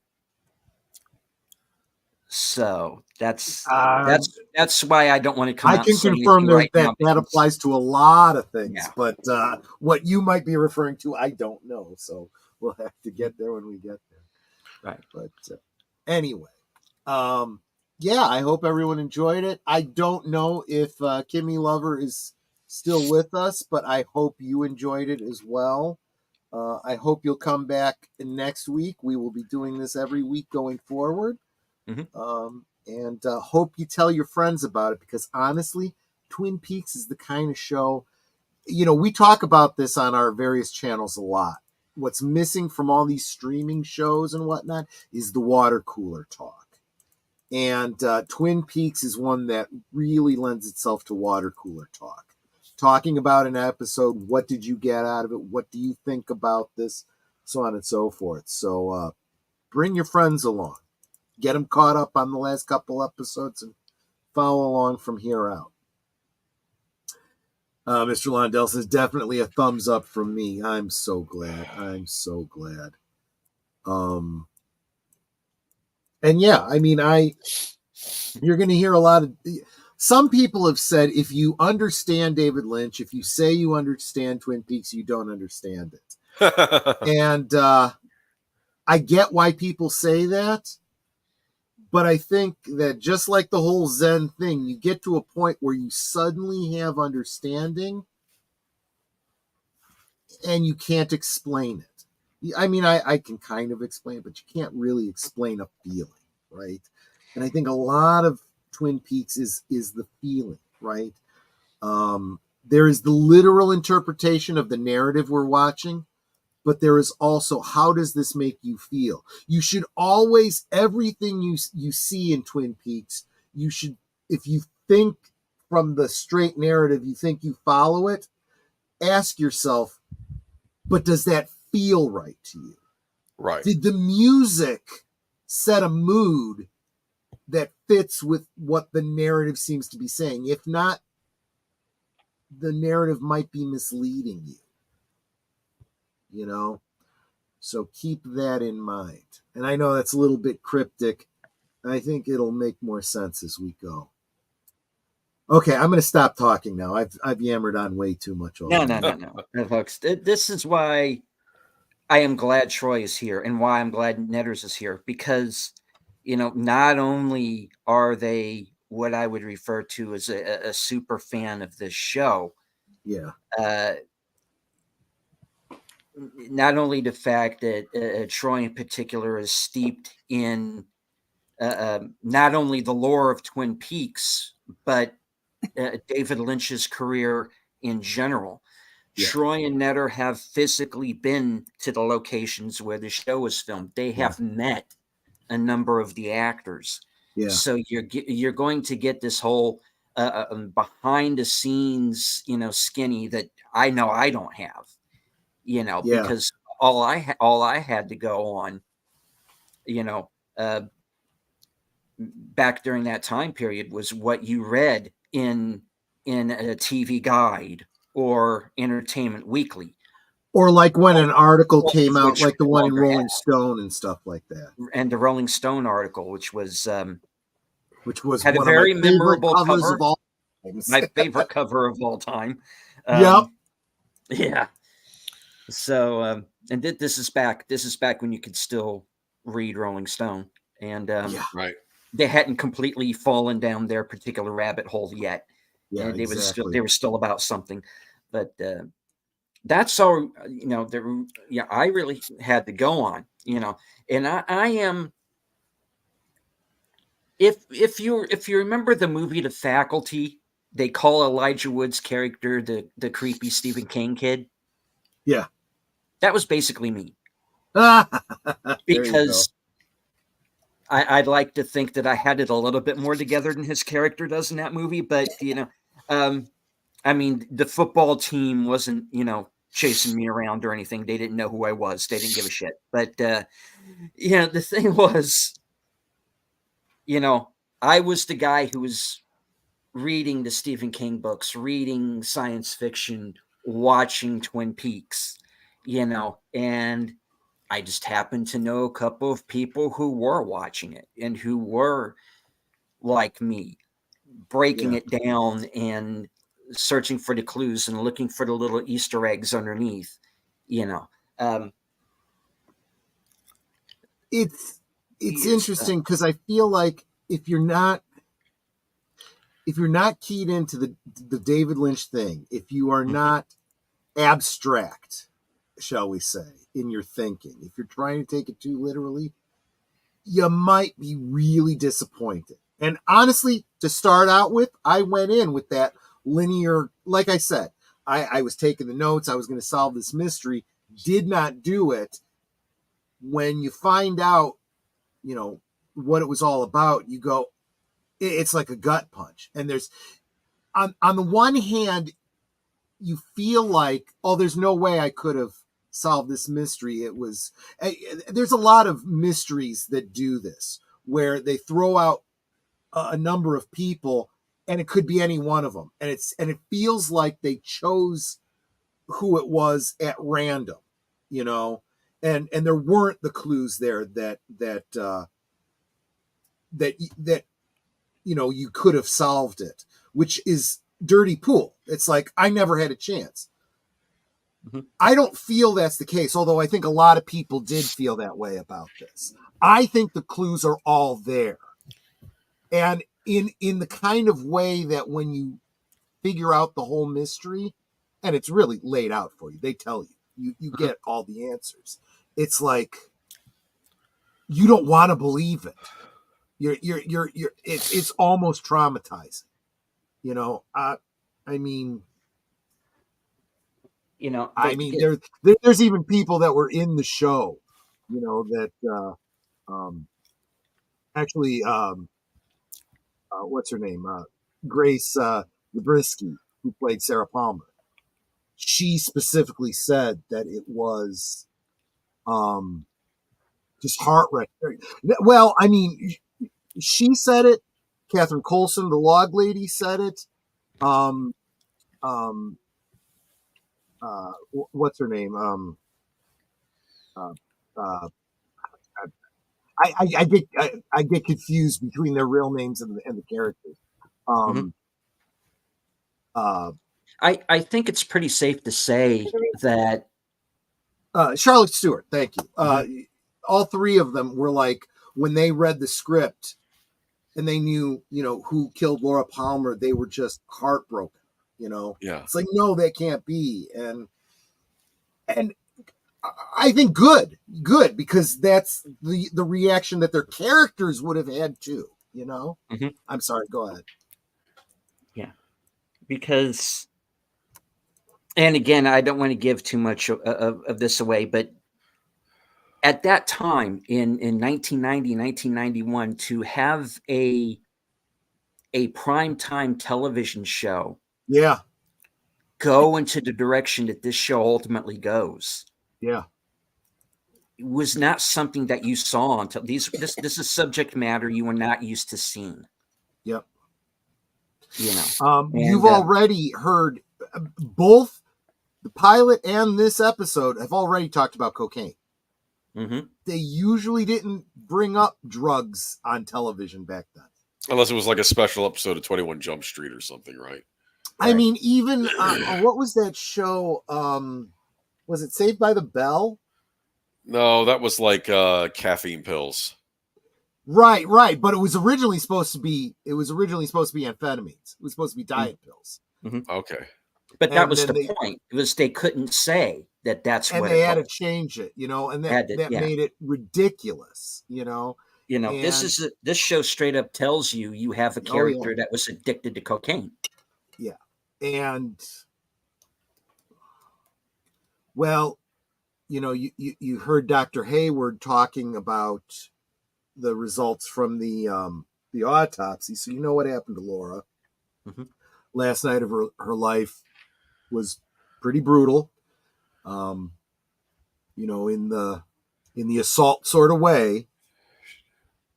S1: So that's why I don't want to come out.
S2: I can confirm that applies to a lot of things, but what you might be referring to, I don't know. So we'll have to get there when we get there.
S1: Right.
S2: But anyway, I hope everyone enjoyed it. I don't know if Kimmy Lover is still with us, but I hope you enjoyed it as well. I hope you'll come back next week. We will be doing this every week going forward. And hope you tell your friends about it, because honestly, Twin Peaks is the kind of show, we talk about this on our various channels a lot. What's missing from all these streaming shows and whatnot is the water cooler talk. And Twin Peaks is one that really lends itself to water cooler talk. Talking about an episode, what did you get out of it? What do you think about this? So on and so forth. So bring your friends along. Get them caught up on the last couple episodes and follow along from here out. Mr. Londell says, definitely a thumbs up from me. I'm so glad. And yeah, I mean, you're going to hear a lot of, some people have said, if you understand David Lynch, if you say you understand Twin Peaks, you don't understand it. And I get why people say that. But I think that just like the whole Zen thing, you get to a point where you suddenly have understanding and you can't explain it. I mean, I can kind of explain it, but you can't really explain a feeling, right? And I think a lot of Twin Peaks is the feeling, right? There is the literal interpretation of the narrative we're watching, but there is also, how does this make you feel? You should always, everything you see in Twin Peaks, you should, if you think from the straight narrative, you think you follow it, ask yourself, but does that feel right to you?
S3: Right.
S2: Did the music set a mood that fits with what the narrative seems to be saying? If not, the narrative might be misleading you. So keep that in mind. And I know that's a little bit cryptic. I think it'll make more sense as we go. Okay, I'm going to stop talking now. I've yammered on way too much already.
S1: No, folks. This is why I am glad Troy is here and why I'm glad Netters is here, because, not only are they what I would refer to as a super fan of this show.
S2: Yeah.
S1: not only the fact that Troy in particular is steeped in not only the lore of Twin Peaks, but David Lynch's career in general.
S2: Yeah.
S1: Troy and Netter have physically been to the locations where the show was filmed. They have met a number of the actors.
S2: Yeah.
S1: So you're going to get this whole behind the scenes, skinny that I know I don't have, because all I had to go on, back during that time period was what you read in a TV guide or Entertainment Weekly,
S2: or like when an article came out,
S1: which
S2: like the
S1: we
S2: one in
S1: longer
S2: Rolling
S1: have.
S2: Stone and stuff like that,
S1: and the Rolling Stone article, which was
S2: had
S1: a
S2: one
S1: very
S2: of my favorite
S1: memorable
S2: covers
S1: cover.
S2: of all times.
S1: My favorite cover of all time.
S2: Yep.
S1: Yeah. So, and this is back when you could still read Rolling Stone, and
S3: Right.
S1: they hadn't completely fallen down their particular rabbit hole yet.
S2: Yeah,
S1: and
S2: exactly.
S1: they were still about something, but that's all. I really had to go on, and I am. If you remember the movie The Faculty, they call Elijah Wood's character the creepy Stephen King kid.
S2: Yeah.
S1: That was basically me.
S2: There
S1: Because I'd like to think that I had it a little bit more together than his character does in that movie, but I mean, the football team wasn't, chasing me around or anything. They didn't know who I was. They didn't give a shit. But the thing was, I was the guy who was reading the Stephen King books, reading science fiction, watching Twin Peaks, and I just happened to know a couple of people who were watching it and who were like me, breaking it down and searching for the clues and looking for the little Easter eggs underneath,
S2: It's interesting because I feel like if you're not keyed into the David Lynch thing, if you are not abstract, shall we say, in your thinking, if you're trying to take it too literally, you might be really disappointed. And honestly, to start out with, I went in with that linear, like I said, I was taking the notes, I was going to solve this mystery, did not do it. When you find out, what it was all about, you go, it's like a gut punch. And there's, on the one hand, you feel like, oh, there's no way I could have solved this mystery. There's a lot of mysteries that do this, where they throw out a number of people and it could be any one of them. And it feels like they chose who it was at random, and there weren't the clues there that you could have solved it, which is dirty pool. It's like, I never had a chance. Mm-hmm. I don't feel that's the case, although I think a lot of people did feel that way about this. I think the clues are all there. And in the kind of way that when you figure out the whole mystery, and it's really laid out for you, they tell you, you get all the answers. It's like, you don't want to believe it. It's almost traumatizing. There's even people that were in the show, that actually, what's her name? Grace Zabriskie, who played Sarah Palmer. She specifically said that it was just heart-wrenching. Well, I mean, she said it. Catherine Coulson, the log lady, said it. What's her name? I get confused between their real names and the characters.
S1: I think it's pretty safe to say that
S2: Charlotte Stewart, thank you. All three of them were like, when they read the script and they knew, who killed Laura Palmer, they were just heartbroken.
S3: Yeah.
S2: It's like, no, that can't be. And I think good, because that's the reaction that their characters would have had too. You know,
S1: Mhm.
S2: I'm sorry. Go ahead.
S1: Yeah, because, and again, I don't want to give too much of this away, but at that time in 1990, 1991, to have a primetime television show
S2: Yeah,
S1: go into the direction that this show ultimately goes
S2: yeah.
S1: was not something that you saw until this is subject matter you were not used to seeing.
S2: Yep.
S1: You know,
S2: You've
S1: and
S2: already heard both the pilot and this episode have already talked about cocaine.
S1: mhm.
S2: They usually didn't bring up drugs on television back then.
S3: Unless it was like a special episode of 21 Jump Street or something, right?
S2: I mean, even what was that show? Was it Saved by the Bell?
S3: No, that was like caffeine pills.
S2: Right. But it was originally supposed to be. Amphetamines. It was supposed to be diet pills.
S3: Okay.
S1: But that
S2: And
S1: was
S2: then
S1: the point. It was they couldn't say that that's
S2: and
S1: what
S2: they
S1: it
S2: had to
S1: was.
S2: change it, and
S1: Had to,
S2: that
S1: yeah.
S2: made it ridiculous,
S1: This show straight up tells you have a character that was addicted to cocaine.
S2: Yeah. And well, you heard Dr. Hayward talking about the results from the autopsy, so you know what happened to Laura.
S1: Mm-hmm.
S2: Last night of her life was pretty brutal. In the assault sort of way.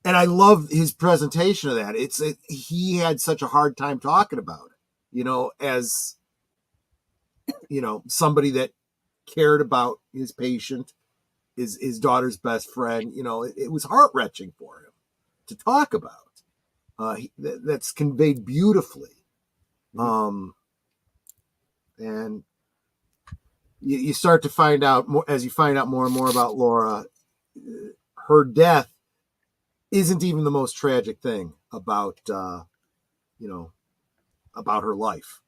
S2: And I love his presentation of that. He had such a hard time talking about it, as somebody that cared about his patient, his daughter's best friend. It was heart-wrenching for him to talk about. That's conveyed beautifully. And you start to find out more as you find out more and more about Laura. Her death isn't even the most tragic thing about about her life.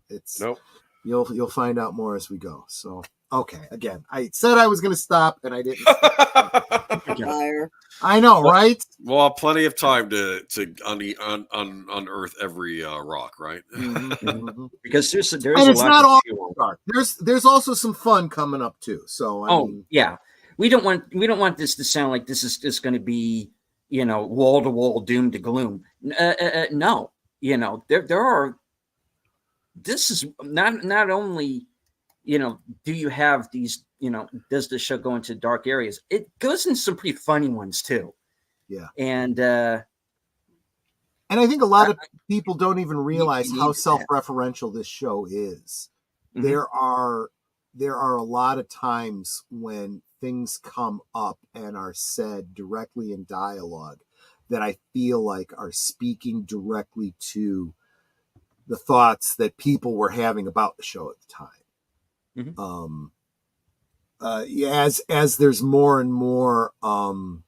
S2: It's
S3: Nope.
S2: You'll find out more as we go. So okay, again, I said I was going to stop, and I didn't.
S4: Liar.
S2: I know, right?
S3: Well, plenty of time to unearth every rock, right?
S1: Because there's
S2: And
S1: a
S2: it's
S1: lot
S2: not
S1: to
S2: all
S1: chew on.
S2: dark. There's also some fun coming up too. So I mean,
S1: yeah, we don't want this to sound like this is just going to be wall to wall doom to gloom. No, there are. This is not only do you have these does the show go into dark areas? It goes into some pretty funny ones too.
S2: Yeah,
S1: and
S2: I think a lot of people don't even realize
S1: you
S2: how
S1: need
S2: self-referential this show is.
S1: Mhm.
S2: There are a lot of times when things come up and are said directly in dialogue that I feel like are speaking directly to the thoughts that people were having about the show at the time.
S1: Mhm.
S2: As there's more and more, woo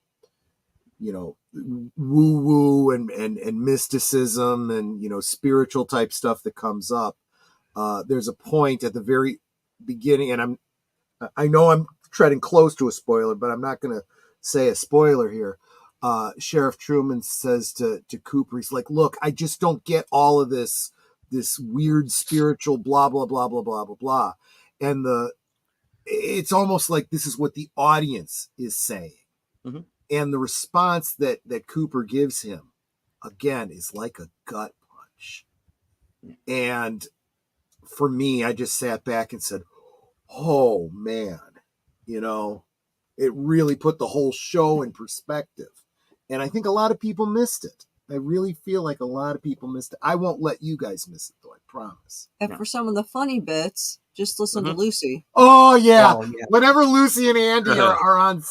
S2: woo and mysticism and, spiritual type stuff that comes up. There's a point at the very beginning, and I know I'm treading close to a spoiler, but I'm not going to say a spoiler here. Sheriff Truman says to Cooper, he's like, look, I just don't get all of this weird spiritual blah, blah, blah, blah, blah, blah, blah. And it's almost like this is what the audience is saying.
S1: Mhm.
S2: And the response that Cooper gives him, again, is like a gut punch. And for me, I just sat back and said, oh, man, it really put the whole show in perspective. And I think a lot of people missed it. I really feel like a lot of people missed it. I won't let you guys miss it, though, I promise.
S4: And for some of the funny bits, just listen to Lucy.
S2: Oh, yeah.
S1: Oh, yeah.
S2: Whenever Lucy and Andy are on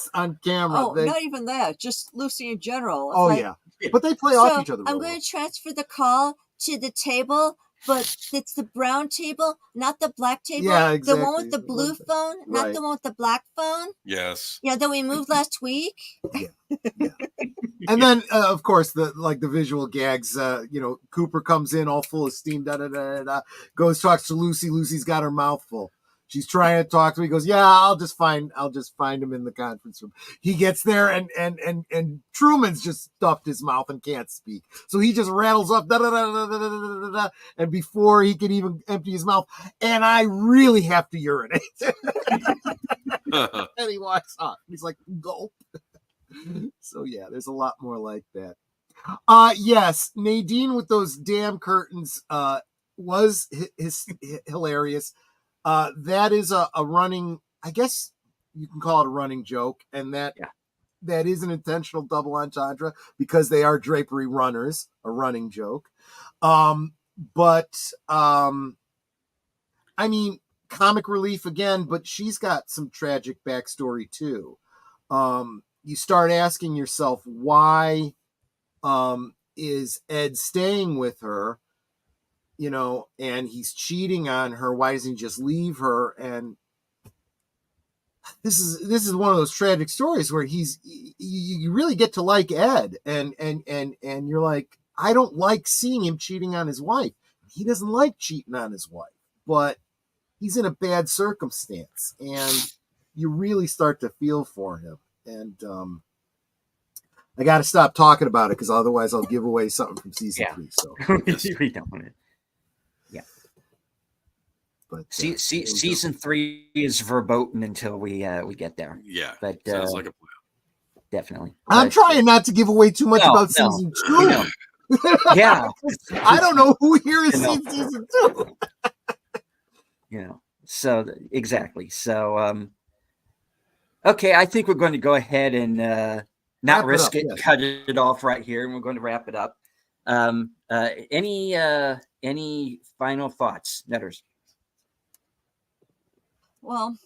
S2: camera.
S4: Oh, not even that. Just Lucy in general. It's
S2: yeah. But they play off each other.
S5: I'm going to transfer the call to the table, but it's the brown table, not the black table.
S2: Yeah, exactly.
S5: The one with the blue phone, not
S2: Right.
S5: the one with the black phone.
S3: Yes.
S5: Yeah, that we moved last week.
S2: Yeah. And then, of course, the visual gags. Cooper comes in all full of steam. Goes talks to Lucy. Lucy's got her mouth full. She's trying to talk to him. He goes, "Yeah, I'll just find him in the conference room." He gets there, and Truman's just stuffed his mouth and can't speak. So he just rattles off, da, da, da, da, da, da, da, da, and before he can even empty his mouth, and I really have to urinate. And he walks off. He's like, gulp. So yeah, there's a lot more like that. Yes, Nadine with those damn curtains was hilarious. That is a running, I guess you can call it a running joke, and that is an intentional double entendre because they are drapery runners, a running joke. But I mean, comic relief again, but she's got some tragic backstory too. You start asking yourself, why is Ed staying with her? You know, and he's cheating on her. Why doesn't he just leave her? And this is one of those tragic stories where you really get to like Ed, and you're like, I don't like seeing him cheating on his wife. He doesn't like cheating on his wife, but he's in a bad circumstance, and you really start to feel for him. And I got to stop talking about it because otherwise I'll give away something from season 3. So
S1: we don't want it. Yeah.
S2: But
S1: season 3 is verboten until we get there.
S3: Yeah.
S1: But
S3: sounds like a plan.
S1: Definitely.
S2: I'm trying not to give away too much about season 2.
S1: Yeah.
S2: I don't know who here has seen season 2.
S1: You know. So exactly. So okay, I think we're going to go ahead and not risk it, cut it off right here, and we're going to wrap it up. Any final thoughts, Netters?
S4: Well,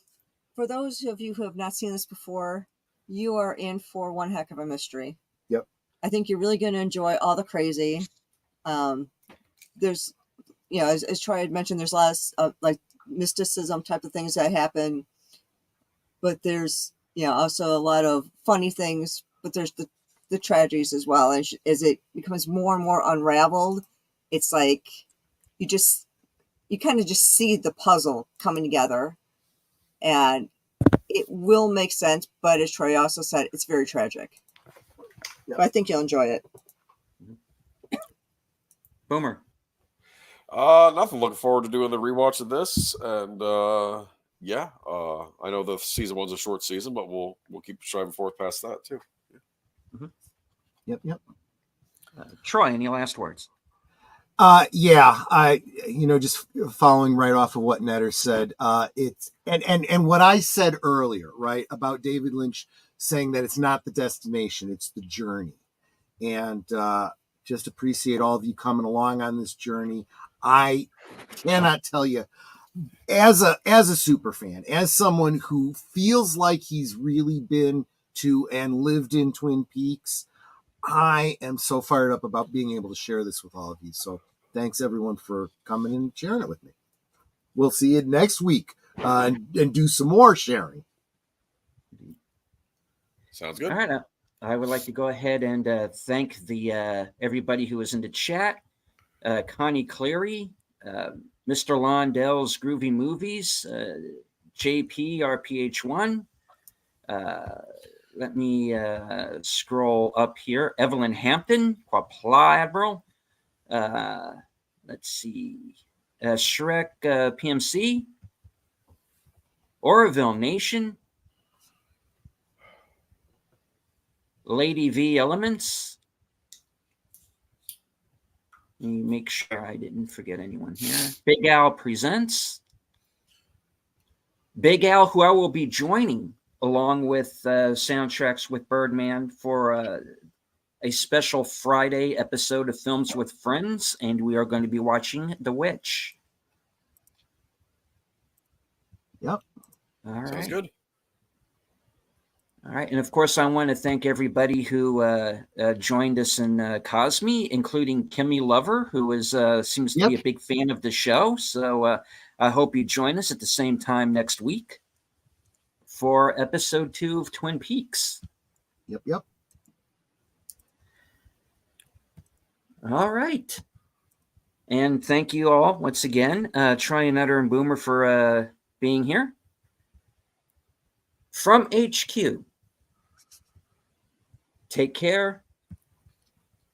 S4: for those of you who have not seen this before, you are in for one heck of a mystery.
S2: Yep.
S4: I think you're really going to enjoy all the crazy. There's, you know, as Troy had mentioned, there's lots of like mysticism type of things that happen, but there's, you know, also a lot of funny things, but there's the tragedies as well. As it becomes more and more unraveled, it's like you kind of just see the puzzle coming together, and it will make sense. But as Troy also said, it's very tragic. Yeah. But I think you'll enjoy it.
S1: Boomer.
S3: Nothing. Looking forward to doing the rewatch of this, and I know the season 1's a short season, but we'll keep striving forth past that too.
S2: Yeah. Yep.
S1: Troy, any last words?
S2: Just following right off of what Netter said, it's and what I said earlier, right, about David Lynch saying that it's not the destination, it's the journey. And just appreciate all of you coming along on this journey. I cannot tell you, as a super fan, as someone who feels like he's really been to and lived in Twin Peaks, I am so fired up about being able to share this with all of you. So thanks everyone for coming and sharing it with me. We'll see you next week and do some more sharing.
S3: Sounds good.
S1: All right. I would like to go ahead and thank the everybody who was in the chat. Connie Cleary, Mr. Londell's Groovy Movies, JP RPH1. Let me scroll up here. Evelyn Hampton, Quapla Admiral. Let's see. Shrek PMC. Oroville Nation. Lady V Elements. Let me make sure I didn't forget anyone here. Big Al Presents. Big Al, who I will be joining along with Soundtracks with Birdman for a special Friday episode of Films with Friends, and we are going to be watching The Witch.
S2: Yep.
S1: All right.
S3: Sounds good.
S1: All right. And of course, I want to thank everybody who joined us in Cosme, including Kimmy Lover, who seems to be a big fan of the show. So I hope you join us at the same time next week for episode 2 of Twin Peaks.
S2: Yep.
S1: All right. And thank you all once again, Troy and Nutter and Boomer, for being here. From HQ, take care,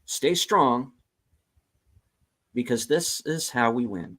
S1: stay strong, because this is how we win.